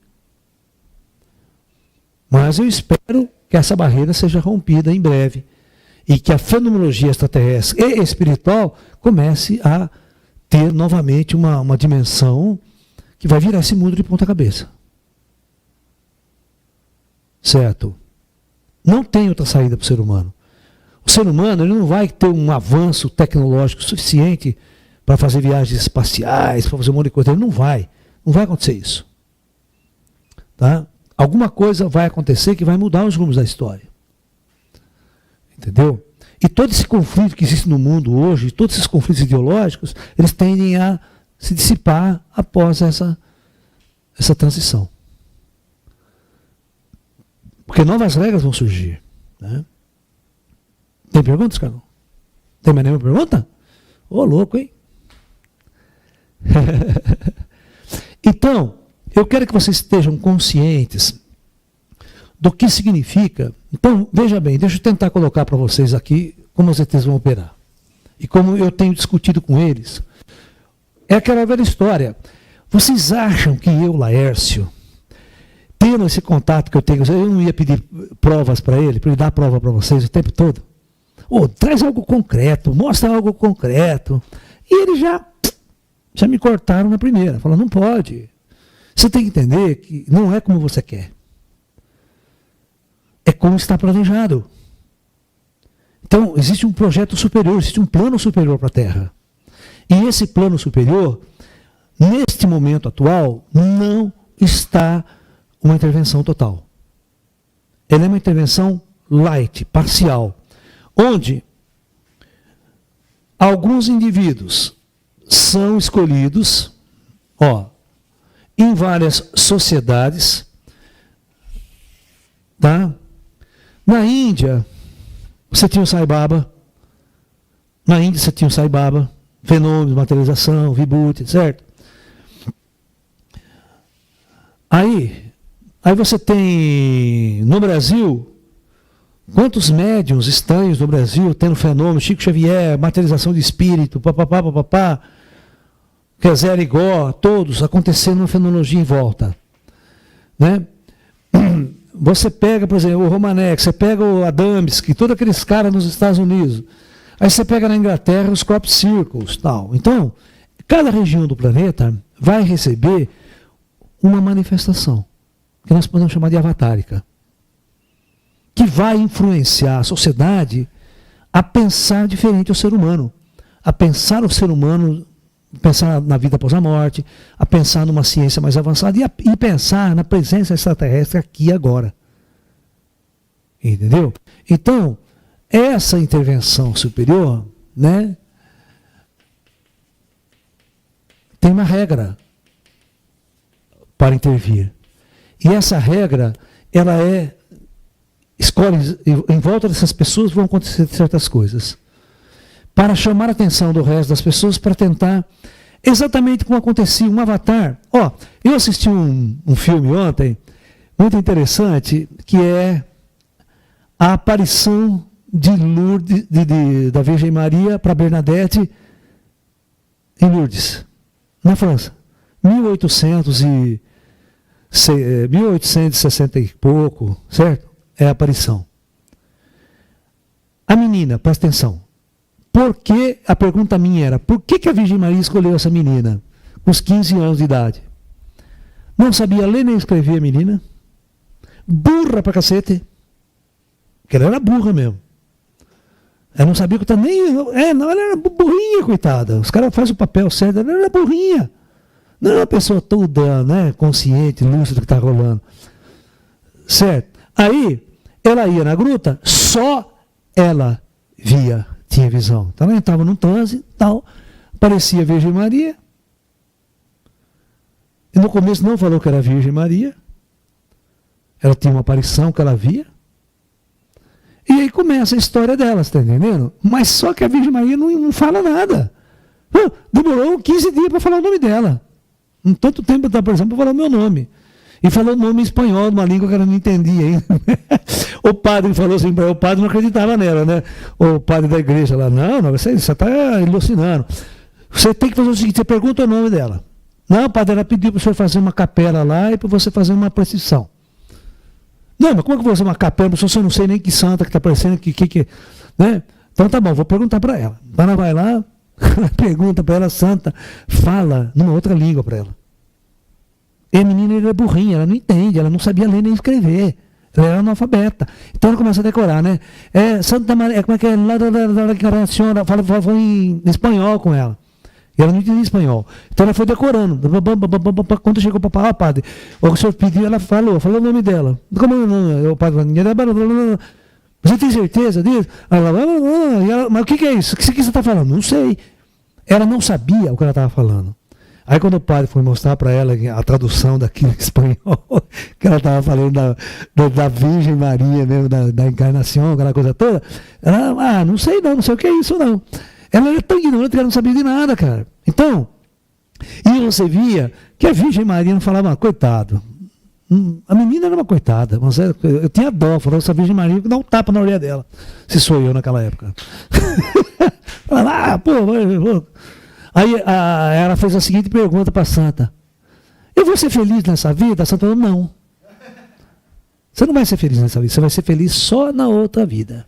Mas eu espero que essa barreira seja rompida em breve e que a fenomenologia extraterrestre e espiritual comece a ter novamente uma dimensão que vai virar esse mundo de ponta cabeça. Certo? Não tem outra saída para o ser humano. O ser humano ele não vai ter um avanço tecnológico suficiente para fazer viagens espaciais, para fazer um monte de coisa. Ele não vai. Não vai acontecer isso. Tá? Alguma coisa vai acontecer que vai mudar os rumos da história. Entendeu? E todo esse conflito que existe no mundo hoje, todos esses conflitos ideológicos, eles tendem a se dissipar após essa transição. Porque novas regras vão surgir. Né? Tem perguntas, Carol? Tem mais nenhuma pergunta? Ô, louco, hein? Então, eu quero que vocês estejam conscientes do que significa. Então, veja bem, deixa eu tentar colocar para vocês aqui como os ETs vão operar. E como eu tenho discutido com eles. É aquela velha história. Vocês acham que eu, Laércio, tendo esse contato que eu tenho, eu não ia pedir provas para ele dar prova para vocês o tempo todo? Traz algo concreto, mostra algo concreto. E eles já me cortaram na primeira. Falaram, não pode. Você tem que entender que não é como você quer. É como está planejado. Então, existe um projeto superior, existe um plano superior para a Terra. E esse plano superior, neste momento atual, não está uma intervenção total. Ela é uma intervenção light, parcial, onde alguns indivíduos são escolhidos, em várias sociedades, tá? Na Índia, você tinha o Sai Baba. Na Índia você tinha o Sai Baba, fenômenos, materialização, vibhuti, certo? Aí você tem, no Brasil, quantos médiuns estranhos no Brasil tendo fenômeno, Chico Xavier, materialização de espírito, papapá, Kezer Igor, todos acontecendo uma fenomenologia em volta. Né? Você pega, por exemplo, o Romanek, você pega o Adamski, todos aqueles caras nos Estados Unidos. Aí você pega na Inglaterra os crop circles, tal. Então, cada região do planeta vai receber uma manifestação, que nós podemos chamar de avatárica, que vai influenciar a sociedade a pensar diferente o ser humano, a pensar o ser humano, pensar na vida após a morte, a pensar numa ciência mais avançada e pensar na presença extraterrestre aqui e agora. Entendeu? Então, essa intervenção superior, né, tem uma regra para intervir. E essa regra, ela escolhe, em volta dessas pessoas vão acontecer certas coisas. Para chamar a atenção do resto das pessoas, para tentar, exatamente como acontecia um avatar. Eu assisti um filme ontem, muito interessante, que é a aparição de Lourdes, da Virgem Maria para Bernadette em Lourdes, na França. 1860 e pouco, certo? É a aparição. A menina, presta atenção. A pergunta minha era, por que a Virgem Maria escolheu essa menina com os 15 anos de idade? Não sabia ler nem escrever a menina. Burra pra cacete. Porque ela era burra mesmo. Ela não sabia que tá nem... ela era burrinha, coitada. Os caras fazem o papel certo, ela era burrinha. Não era uma pessoa toda, né, consciente, lúcida do que está rolando. Certo? Aí, ela ia na gruta, só ela tinha visão. Então ela estava num transe, tal, aparecia a Virgem Maria. E no começo não falou que era a Virgem Maria. ela tinha uma aparição que ela via. E aí começa a história dela, está entendendo? Mas só que a Virgem Maria não fala nada. Demorou 15 dias para falar o nome dela. Em tanto tempo da aparição para falar o meu nome. E falou o nome em espanhol, numa língua que ela não entendia ainda. O padre falou assim, o padre não acreditava nela, né? O padre da igreja lá, não, você está alucinando. Você tem que fazer o seguinte, você pergunta o nome dela. Não, padre, ela pediu para o senhor fazer uma capela lá e para você fazer uma procissão. Não, mas como é que eu vou fazer uma capela? Se eu não sei nem que santa que está aparecendo, né? Então tá bom, vou perguntar para ela. Então ela vai lá, pergunta para ela, santa, fala numa outra língua para ela. E a menina era burrinha, ela não entende, ela não sabia ler nem escrever. Ela era analfabeta. Então ela começa a decorar, né? Santa Maria, como é que é? Lá da senhora, fala em espanhol com ela. E ela não entendia espanhol. Então ela foi decorando. Quando chegou para falar, padre, o senhor pediu, ela falou o nome dela. Como o padre falou, você tem certeza disso? Ela, mas o que é isso? O que você está falando? Não sei. Ela não sabia o que ela estava falando. Aí quando o padre foi mostrar para ela a tradução daquilo em espanhol, que ela estava falando da Virgem Maria mesmo, da encarnação, aquela coisa toda, ela, não sei o que é isso não. Ela era tão ignorante que ela não sabia de nada, cara. Então, e você via que a Virgem Maria não falava, coitado. A menina era uma coitada, mas eu tinha dó, falou essa Virgem Maria que dá um tapa na orelha dela, se sou eu naquela época. Pô. Aí ela fez a seguinte pergunta para a santa: eu vou ser feliz nessa vida? A santa falou, não. Você não vai ser feliz nessa vida, você vai ser feliz só na outra vida.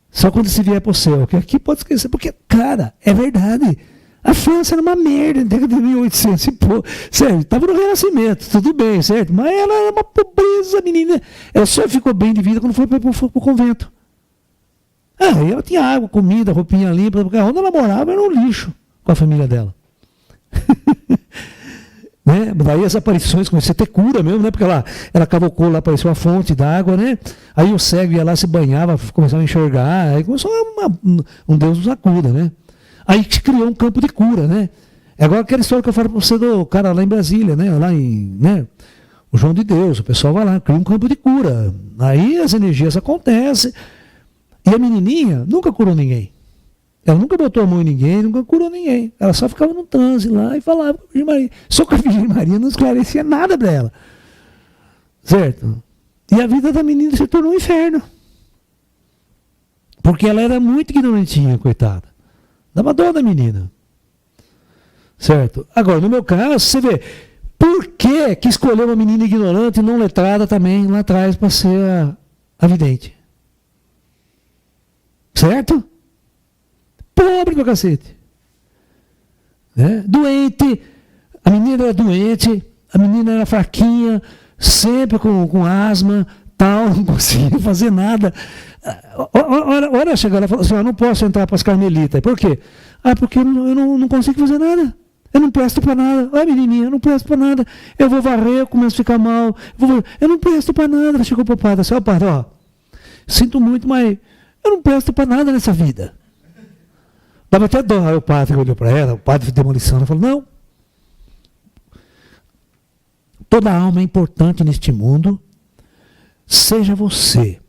Só quando se vier para o céu, que aqui pode esquecer, porque, cara, é verdade. A França era uma merda, em década de 1800 e pô, certo? Estava no Renascimento, tudo bem, certo? Mas ela era uma pobreza, menina. Ela só ficou bem de vida quando foi para o convento. E ela tinha água, comida, roupinha limpa, porque onde ela morava era um lixo com a família dela. Né? Daí as aparições começaram a ter cura mesmo, né? Porque ela cavocou lá, apareceu a fonte d'água, né? Aí o cego ia lá, se banhava, começava a enxergar, aí começou um Deus nos acuda, né? Aí se criou um campo de cura, né? É agora aquela história que eu falo para você do cara lá em Brasília, né? Lá em, né? O João de Deus, o pessoal vai lá, cria um campo de cura. Aí as energias acontecem. E a menininha nunca curou ninguém. Ela nunca botou a mão em ninguém, nunca curou ninguém. Ela só ficava no transe lá e falava com a Virgem Maria. Só que a Virgem Maria não esclarecia nada para ela. Certo? E a vida da menina se tornou um inferno. Porque ela era muito ignorantinha, coitada. Dava dó da menina. Certo? Agora, no meu caso, você vê, por que escolheu uma menina ignorante e não letrada também lá atrás para ser a vidente? Certo? Pobre pra cacete. Né? Doente. A menina era doente, a menina era fraquinha, sempre com asma, tal, não conseguia fazer nada. Hora chegou, ela falou assim, eu não posso entrar para as carmelitas. Por quê? Porque eu não consigo fazer nada. Eu não presto para nada. Olha, menininha, eu não presto para nada. Eu vou varrer, eu começo a ficar mal. Eu não presto para nada. Ela chegou para o padre, assim, ó, padre, sinto muito, mas eu não presto para nada nessa vida. Dava até dó. Aí o padre olhou para ela, o padre de demolição, ela falou, não. Toda alma é importante neste mundo. Seja você.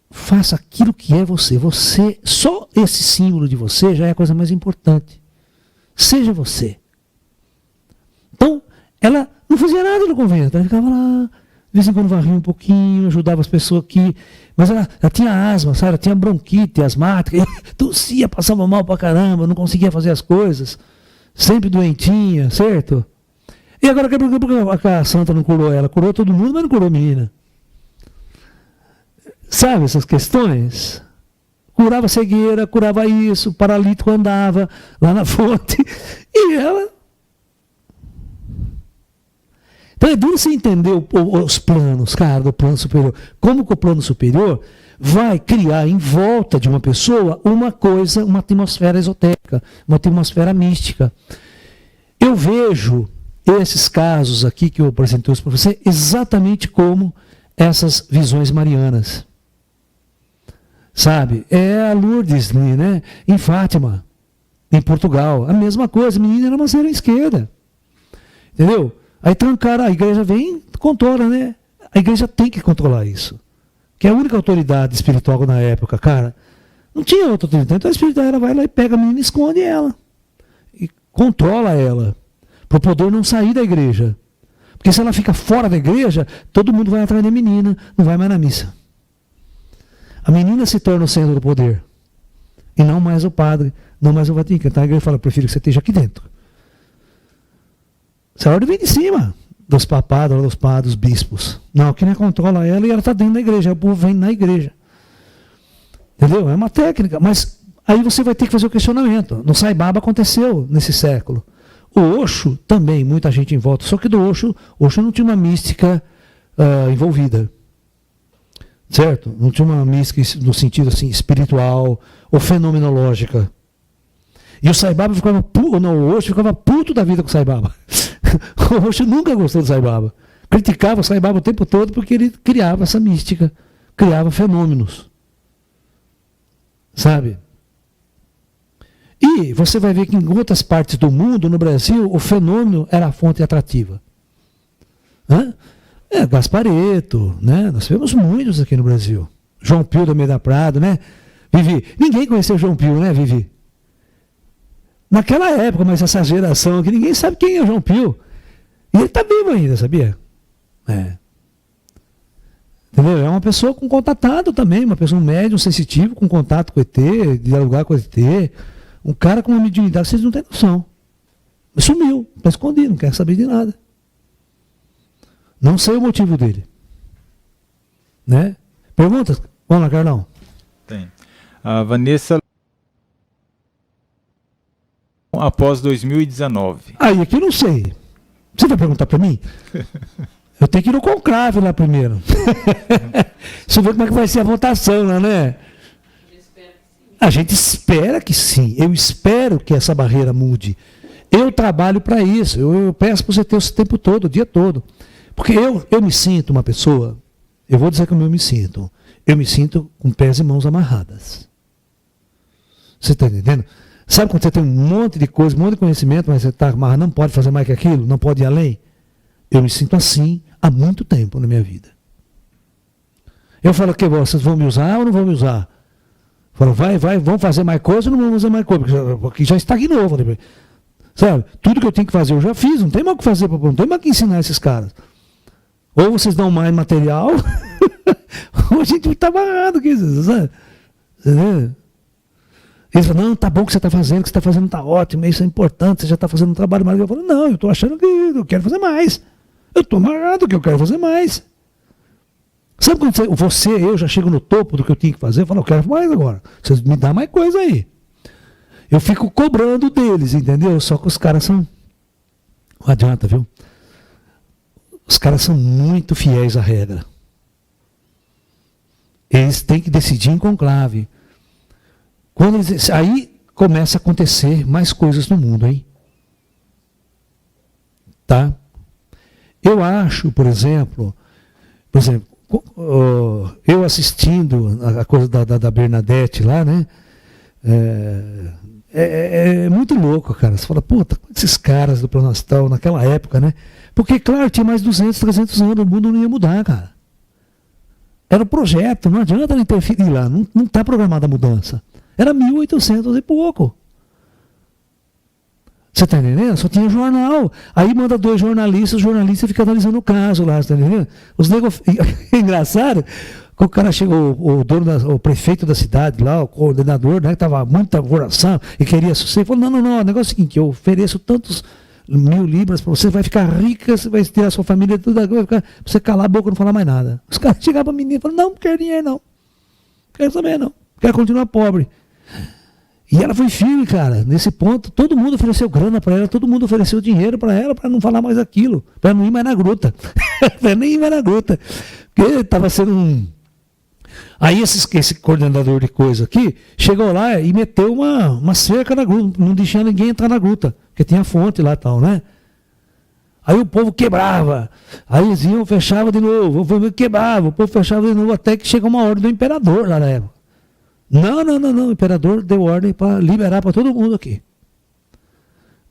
Faça aquilo que é você. Você, só esse símbolo de você já é a coisa mais importante. Seja você. Então, ela não fazia nada no convento. Ela ficava lá, de vez em quando varria um pouquinho, ajudava as pessoas aqui. Mas ela tinha asma, sabe? Ela tinha bronquite asmática. Tossia, passava mal pra caramba, não conseguia fazer as coisas. Sempre doentinha, certo? E agora, por que a santa não curou ela? Curou todo mundo, mas não curou a menina. Sabe essas questões? Curava cegueira, curava isso, paralítico andava lá na fonte. E ela... Então é duro você entender os planos, cara, do plano superior. Como que o plano superior vai criar em volta de uma pessoa uma coisa, uma atmosfera esotérica, uma atmosfera mística. Eu vejo esses casos aqui que eu apresentei para você exatamente como essas visões marianas. Sabe? É a Lourdes, né? Em Fátima, em Portugal. A mesma coisa, a menina era uma zero à esquerda. Entendeu? Aí trancaram, a igreja vem e controla, né? A igreja tem que controlar isso. Que é a única autoridade espiritual na época, cara. Não tinha outra autoridade. Então a espiritualidade ela vai lá e pega a menina e esconde ela. E controla ela. Para o poder não sair da igreja. Porque se ela fica fora da igreja, todo mundo vai atrás da menina, não vai mais na missa. A menina se torna o centro do poder. E não mais o padre, não mais o Vaticano. Então a igreja fala, eu prefiro que você esteja aqui dentro. Essa ordem vem de cima. Dos papados, dos padres, dos bispos. Não, quem controla ela e ela está dentro da igreja. O povo vem na igreja. Entendeu? É uma técnica. Mas aí você vai ter que fazer o questionamento. No Sai Baba aconteceu nesse século. O Osho também, muita gente em volta. Só que do Osho não tinha uma mística envolvida. Certo? Não tinha uma mística no sentido assim, espiritual ou fenomenológica. E o Sai Baba ficava puto, não, o Osho ficava puto da vida com o Sai Baba. O Osho nunca gostou do Sai Baba. Criticava o Sai Baba o tempo todo porque ele criava essa mística, criava fenômenos. Sabe? E você vai ver que em outras partes do mundo, no Brasil, o fenômeno era a fonte atrativa. Gaspareto, né? Nós tivemos muitos aqui no Brasil. João Pio da Meida Prado, né? Vivi. Ninguém conheceu João Pio, né, Vivi? Naquela época, mas essa geração aqui, ninguém sabe quem é o João Pio. E ele está vivo ainda, sabia? Entendeu? É uma pessoa com contatado também, uma pessoa, um médium sensitivo, com contato com o ET, dialogar com o ET. Um cara com uma mediunidade, vocês não têm noção. Sumiu, está escondido, não quer saber de nada. Não sei o motivo dele. Né? Perguntas? Vamos lá, Carlão. Tem. A Vanessa, após 2019. Aí, aqui eu não sei. Você vai perguntar para mim? Eu tenho que ir no conclave lá primeiro. Deixa eu ver como é que vai ser a votação lá, né? A gente espera que sim. Eu espero que essa barreira mude. Eu trabalho para isso. Eu peço para você ter esse tempo todo, o dia todo. Porque eu me sinto uma pessoa, eu vou dizer como eu me sinto. Eu me sinto com pés e mãos amarradas. Você está entendendo? Sabe quando você tem um monte de coisa, um monte de conhecimento, mas você está amarrado, não pode fazer mais que aquilo, não pode ir além? Eu me sinto assim há muito tempo na minha vida. Eu falo que vocês vão me usar ou não vão me usar? Eu falo, vão fazer mais coisa ou não vão fazer mais coisa? Porque já estagnou. Sabe? Tudo que eu tenho que fazer eu já fiz, não tem mais o que fazer, não tem mais o que ensinar esses caras. Ou vocês dão mais material, ou a gente está amarrado aqui, sabe? Eles falam, não, tá bom o que você está fazendo, o que você está fazendo está ótimo, isso é importante, você já está fazendo um trabalho mais. Eu falo, não, eu estou achando que eu quero fazer mais. Eu estou amarrado que eu quero fazer mais. Sabe quando eu já chego no topo do que eu tinha que fazer? Eu falo, eu quero mais agora. Vocês me dão mais coisa aí. Eu fico cobrando deles, entendeu? Só que os caras são... Não adianta, viu? Os caras são muito fiéis à regra. Eles têm que decidir em conclave. Aí começa a acontecer mais coisas no mundo, hein? Tá? Eu acho, por exemplo, eu assistindo a coisa da Bernadette lá, né? É muito louco, cara. Você fala, puta, esses caras do Plano Astral naquela época, né? Porque, claro, tinha mais 200, 300 anos, o mundo não ia mudar, cara. Era um projeto, não adianta não interferir lá, não está programada a mudança. Era 1800 e pouco. Você está entendendo? Só tinha jornal. Aí manda 2 jornalistas, o jornalista fica analisando o caso lá, você está entendendo? É engraçado. O cara chegou, o prefeito da cidade lá, o coordenador, né, que estava muita coração e queria sossego, falou, não, o negócio é o seguinte, eu ofereço tantos 1000 libras para você, vai ficar rica, você vai ter a sua família, tudo, vai ficar, você calar a boca e não falar mais nada. Os caras chegavam para a menina e falaram, não quero dinheiro não, quero saber não, quero continuar pobre. E ela foi firme, cara, nesse ponto, todo mundo ofereceu grana para ela, todo mundo ofereceu dinheiro para ela, para não falar mais aquilo, para não ir mais na gruta, para nem ir mais na gruta, porque estava sendo Aí esse coordenador de coisa aqui chegou lá e meteu uma cerca na gruta, não deixava ninguém entrar na gruta, porque tinha fonte lá e tal, né? Aí o povo quebrava, aí eles iam, fechava de novo, o povo quebrava, o povo fechava de novo, até que chegou uma ordem do imperador lá na época. Não, o imperador deu ordem para liberar para todo mundo aqui.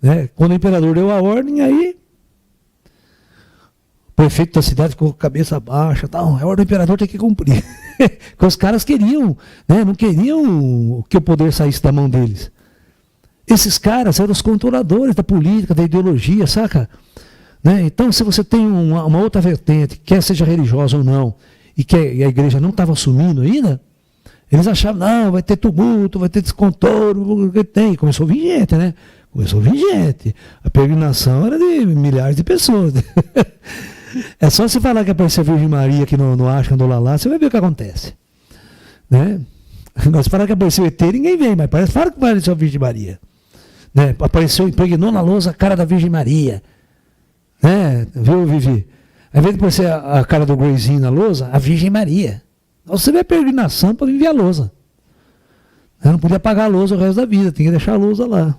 Né? Quando o imperador deu a ordem, aí prefeito da cidade ficou com a cabeça baixa, tal. É a ordem do imperador, tem que cumprir. Porque os caras queriam, né, não queriam que o poder saísse da mão deles. Esses caras eram os controladores da política, da ideologia, saca? Né? Então, se você tem uma outra vertente, quer seja religiosa ou não, e que a igreja não estava assumindo ainda, eles achavam, não, vai ter tumulto, vai ter descontrole, tem. Começou a vir gente, né? Começou a vir gente. A peregrinação era de milhares de pessoas. É só você falar que apareceu a Virgem Maria aqui no Ashram do Lalá, você vai ver o que acontece. Né? Nós falar que apareceu ET, ninguém vem, mas fala que apareceu a Virgem Maria. Né? Apareceu, impregnou na lousa a cara da Virgem Maria. Né? Viu, Vivi? Ao invés de aparecer a cara do Grayzinho na lousa, a Virgem Maria. Você vê a peregrinação para viver a lousa. Eu não podia apagar a lousa o resto da vida, tinha que deixar a lousa lá.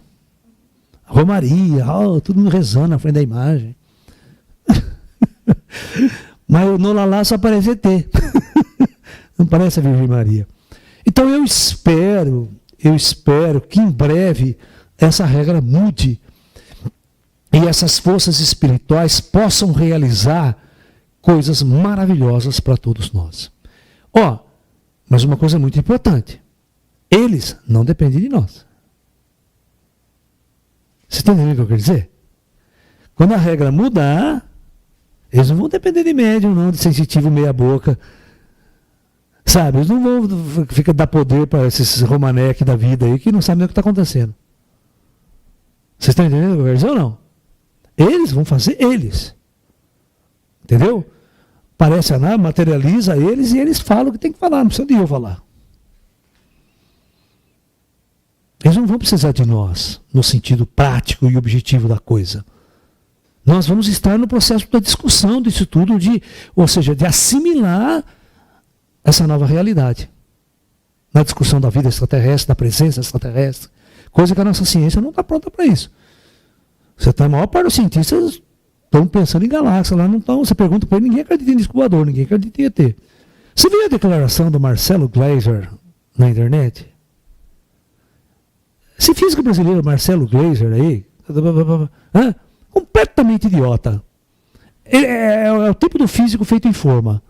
Romaria, todo mundo rezando na frente da imagem. Mas no Lalá só aparece ET. Não parece a Virgem Maria. Então eu espero que em breve essa regra mude e essas forças espirituais possam realizar coisas maravilhosas para todos nós. Mas uma coisa muito importante. Eles não dependem de nós. Você está entendendo o que eu quero dizer? Quando a regra mudar, eles não vão depender de médium, não, de sensitivo meia boca. Sabe, eles não vão ficar dar poder para esses romaneques da vida aí que não sabem nem o que está acontecendo. Vocês estão entendendo o que eu quero dizer ou não? Eles vão fazer eles. Entendeu? Parece a nave, materializa eles e eles falam o que tem que falar, não precisa de eu falar. Eles não vão precisar de nós, no sentido prático e objetivo da coisa. Nós vamos estar no processo da discussão disso tudo, ou seja, de assimilar essa nova realidade. Na discussão da vida extraterrestre, da presença extraterrestre, coisa que a nossa ciência não está pronta para isso. Você tá, a maior parte dos cientistas estão pensando em galáxia, lá não estão. Você pergunta para ele, ninguém acredita em disco voador, ninguém acredita em ET. Você viu a declaração do Marcelo Gleiser na internet? Esse físico brasileiro, Marcelo Gleiser aí, completamente idiota. É o tipo do físico feito em forma.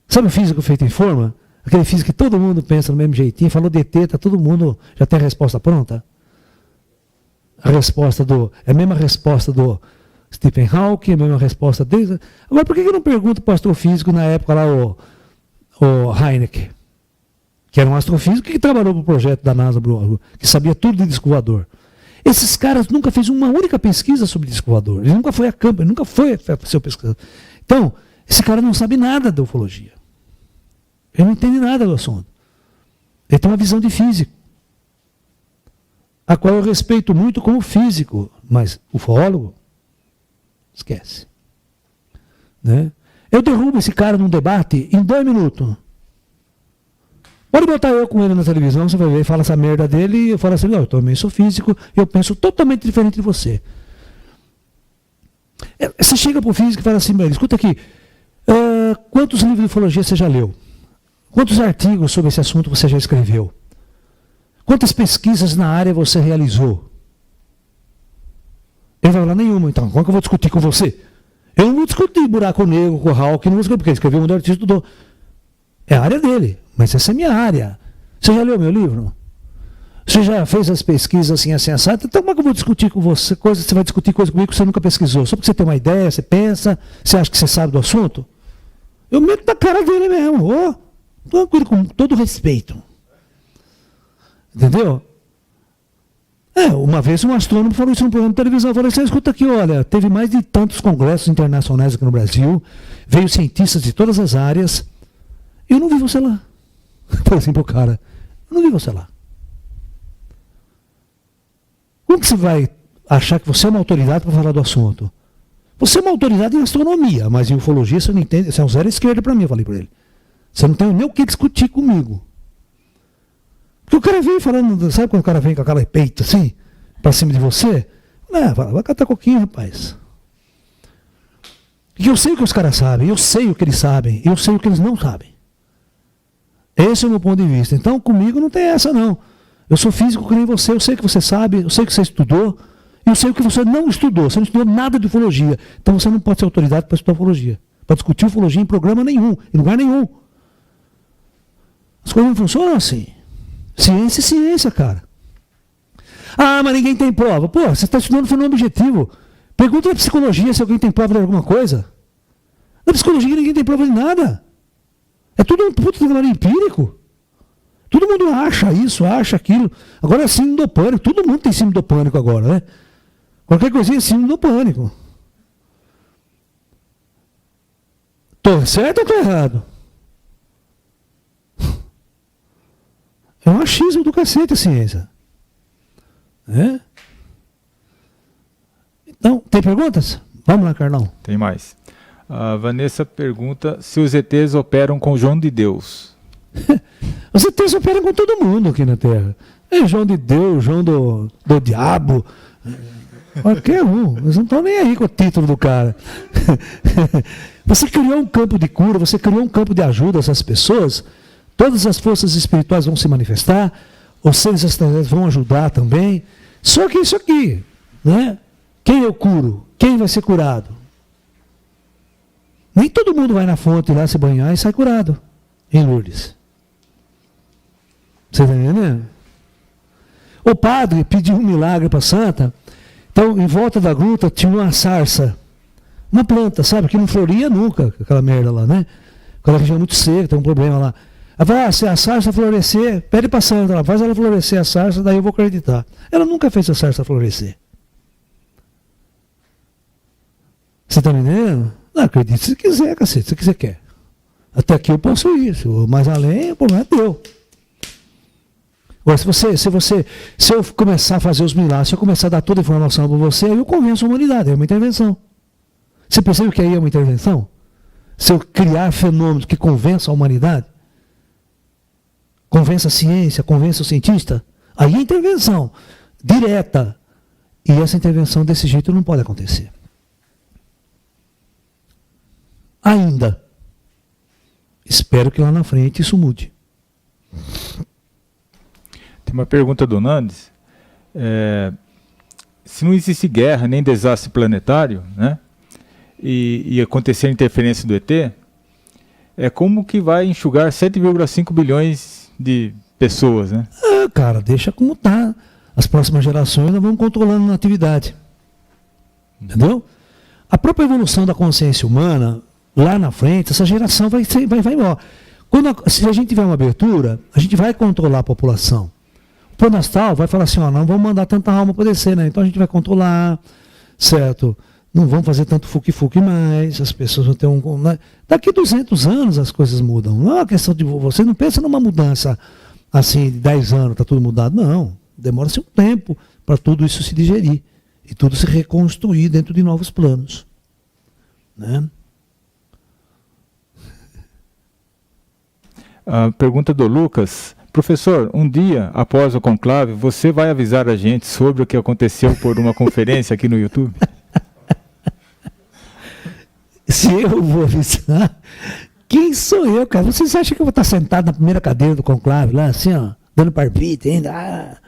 Sabe o físico feito em forma? Aquele físico que todo mundo pensa do mesmo jeitinho, falou de ET, tá todo mundo já tem a resposta pronta? A mesma resposta do Stephen Hawking, a mesma resposta dele. Agora, por que eu não pergunto para o astrofísico na época lá, o Heineck, que era um astrofísico que trabalhou para o projeto da NASA, que sabia tudo de disco voador. Esses caras nunca fez uma única pesquisa sobre disco voador. Ele nunca foi a campo, ele nunca foi seu pesquisador. Então, esse cara não sabe nada da ufologia. Ele não entende nada do assunto. Ele tem uma visão de físico, a qual eu respeito muito como físico, mas ufólogo, esquece. Né? Eu derrubo esse cara num debate em 2 minutos. Pode botar eu com ele na televisão, você vai ver, ele fala essa merda dele e eu falo assim, não, eu também sou físico, eu penso totalmente diferente de você. Você chega para o físico e fala assim, mas escuta aqui, quantos livros de ufologia você já leu? Quantos artigos sobre esse assunto você já escreveu? Quantas pesquisas na área você realizou? Ele vai falar, nenhuma, então, como é que eu vou discutir com você? Eu não vou discutir buraco negro com o Hawking, não vou discutir, porque ele escreveu um artigo, estudou. É a área dele, mas essa é a minha área. Você já leu meu livro? Você já fez as pesquisas assim, assado? Então como é que eu vou discutir com você? Você vai discutir coisa comigo que você nunca pesquisou? Só porque você tem uma ideia, você pensa, você acha que você sabe do assunto? Eu meto na cara dele mesmo, tranquilo, com todo respeito. Entendeu? Uma vez um astrônomo falou isso num programa de televisão, falou assim, escuta aqui, olha, teve mais de tantos congressos internacionais aqui no Brasil, veio cientistas de todas as áreas, eu não vi você lá. Falei assim pro cara, eu não vi você lá. Como que você vai achar que você é uma autoridade para falar do assunto? Você é uma autoridade em astronomia, mas em ufologia você não entende, você é um zero esquerda para mim, eu falei para ele. Você não tem nem o que discutir comigo. Porque o cara vem falando, sabe quando o cara vem com aquela peito assim, para cima de você? Vai catar coquinho, rapaz. E eu sei o que os caras sabem, eu sei o que eles sabem, eu sei o que eles não sabem. Esse é o meu ponto de vista. Então, comigo não tem essa, não. Eu sou físico que nem você, eu sei que você sabe, eu sei que você estudou, Eu sei o que você não estudou. Você não estudou nada de ufologia. Então você não pode ser autoridade para estudar ufologia. Para discutir ufologia em programa nenhum, em lugar nenhum. As coisas não funcionam assim. Ciência é ciência, cara. Ah, mas ninguém tem prova. Pô, você está estudando fenômeno objetivo. Pergunta na psicologia se alguém tem prova de alguma coisa. Na psicologia ninguém tem prova de nada. É tudo um puto trabalho empírico. Todo mundo acha isso, acha aquilo. Agora é síndrome do pânico. Todo mundo tem síndrome do pânico agora, né? Qualquer coisinha é síndrome do pânico. Tô certo ou tô errado? É um achismo do cacete a ciência. É? Então, tem perguntas? Vamos lá, Carlão. Tem mais. A Vanessa pergunta se os ETs operam com João de Deus. Os ETs operam com todo mundo aqui na Terra. É João de Deus, João do diabo. Qualquer um. Eles não estão nem aí com o título do cara. Você criou um campo de cura, você criou um campo de ajuda a essas pessoas. Todas as forças espirituais vão se manifestar, os seres extraterrestres vão ajudar também. Só que isso aqui, né? Quem eu curo? Quem vai ser curado? Nem todo mundo vai na fonte lá se banhar e sai curado em Lourdes. Você está entendendo? O padre pediu um milagre para a santa. Então, em volta da gruta tinha uma sarça. Uma planta, sabe? Que não floria nunca, aquela merda lá, né? Aquela região muito seca, tem um problema lá. Ela fala, se a sarça florescer, pede para a santa, ela faz ela florescer a sarça, daí eu vou acreditar. Ela nunca fez a sarça florescer. Você está me entendendo? Não, acredite se quiser, cacete, se quiser quer. Até aqui eu posso ir, mais além, o problema é teu. Agora, se eu começar a fazer os milagres, se eu começar a dar toda a informação para você, aí eu convenço a humanidade, é uma intervenção. Você percebe que aí é uma intervenção? Se eu criar fenômenos que convençam a humanidade, convença a ciência, convença o cientista, aí é intervenção direta. E essa intervenção desse jeito não pode acontecer. Ainda. Espero que lá na frente isso mude. Tem uma pergunta do Nandes. Se não existe guerra nem desastre planetário, né, e acontecer interferência do ET, como que vai enxugar 7,5 bilhões de pessoas, né? Cara, deixa como está. As próximas gerações nós vamos controlando a atividade. Entendeu? A própria evolução da consciência humana, lá na frente, essa geração vai embora. Se a gente tiver uma abertura, a gente vai controlar a população. O plano astral vai falar assim, não vamos mandar tanta alma para descer, né? Então a gente vai controlar, certo? Não vamos fazer tanto fuque-fuque mais, as pessoas vão ter né? Daqui a 200 anos as coisas mudam. Não é uma questão de... Você não pensa numa mudança assim, de 10 anos, está tudo mudado. Não. Demora-se um tempo para tudo isso se digerir. E tudo se reconstruir dentro de novos planos. Né? A pergunta do Lucas. Professor, um dia após o conclave, você vai avisar a gente sobre o que aconteceu por uma conferência aqui no YouTube? Se eu vou avisar, quem sou eu, cara? Vocês acham que eu vou estar sentado na primeira cadeira do conclave, lá assim, ó, dando palpite ainda?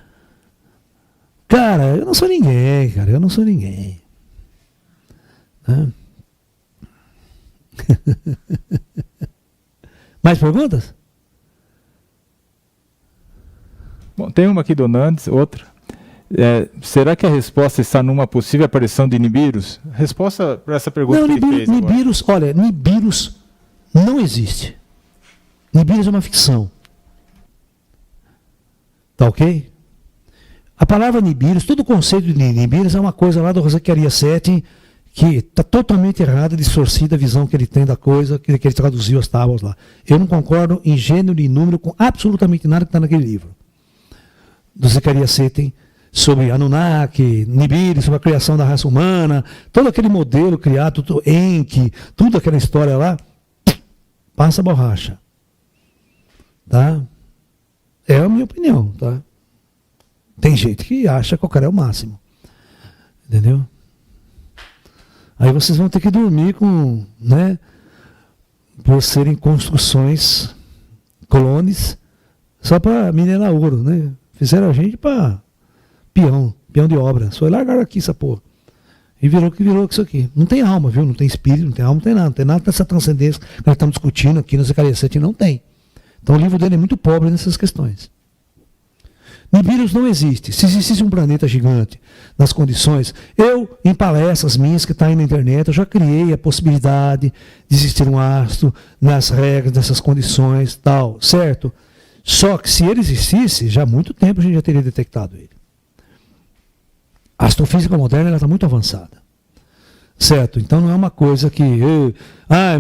Cara, eu não sou ninguém, cara, eu não sou ninguém. Mais perguntas? Bom, tem uma aqui do Nandes, outra. Será que a resposta está numa possível aparição de Nibiros? Resposta para essa pergunta não, que ele fez. Nibiros, olha, Nibiros não existe. Nibiros é uma ficção. Tá ok? A palavra Nibiros, todo o conceito de Nibiros é uma coisa lá do Rosequeria 7 que está totalmente errada, distorcida a visão que ele tem da coisa, que ele traduziu as tábuas lá. Eu não concordo em gênero e número com absolutamente nada que está naquele livro. Do Zecaria 7, sobre Anunnaki, Nibiru, sobre a criação da raça humana, todo aquele modelo criado, Enki, tudo aquela história lá, passa a borracha. Tá? É a minha opinião. Tá? Tem gente que acha que o cara é o máximo. Entendeu? Aí vocês vão ter que dormir com, né, por serem construções, clones, só para minerar ouro, né? Fizeram a gente para peão peão de obra. Só largaram aqui essa porra. E virou que virou isso aqui. Não tem alma, viu? Não tem espírito, não tem alma, não tem nada. Não tem nada dessa transcendência que nós estamos discutindo aqui no Zacarias 7, não tem. Então o livro dele é muito pobre nessas questões. Nibiru's não existe. Se existisse um planeta gigante nas condições, eu, em palestras minhas que está aí na internet, eu já criei a possibilidade de existir um astro nas regras, nessas condições, tal, certo? Só que se ele existisse, já há muito tempo a gente já teria detectado ele. A astrofísica moderna está muito avançada. Certo? Então não é uma coisa que...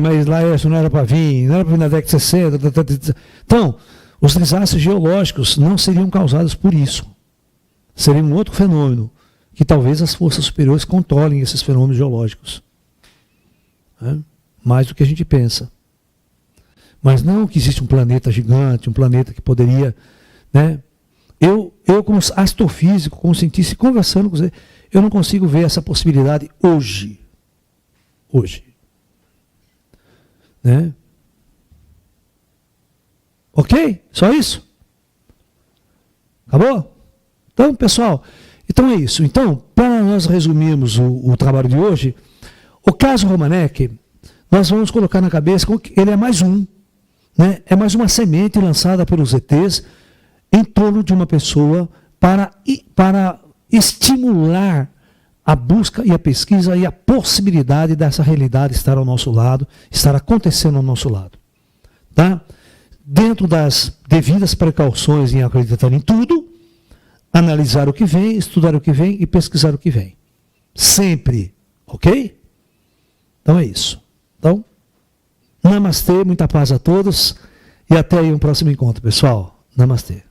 mas lá isso não era para vir, não era para vir na década de 60. Então, os desastres geológicos não seriam causados por isso. Seria um outro fenômeno, que talvez as forças superiores controlem esses fenômenos geológicos. Mais do que a gente pensa. Mas não que existe um planeta gigante, um planeta que poderia... Né? Eu como astrofísico, como cientista, conversando com você, eu não consigo ver essa possibilidade hoje. Hoje. Né? Ok? Só isso? Acabou? Então, pessoal, então é isso. Então, para nós resumirmos o trabalho de hoje, o caso Romanek, nós vamos colocar na cabeça que ele é mais um. Né? É mais uma semente lançada pelos ETs em torno de uma pessoa para estimular a busca e a pesquisa e a possibilidade dessa realidade estar ao nosso lado, estar acontecendo ao nosso lado. Tá? Dentro das devidas precauções em acreditar em tudo, analisar o que vem, estudar o que vem e pesquisar o que vem. Sempre. Ok? Então é isso. Então, namastê, muita paz a todos e até aí um próximo encontro, pessoal. Namastê.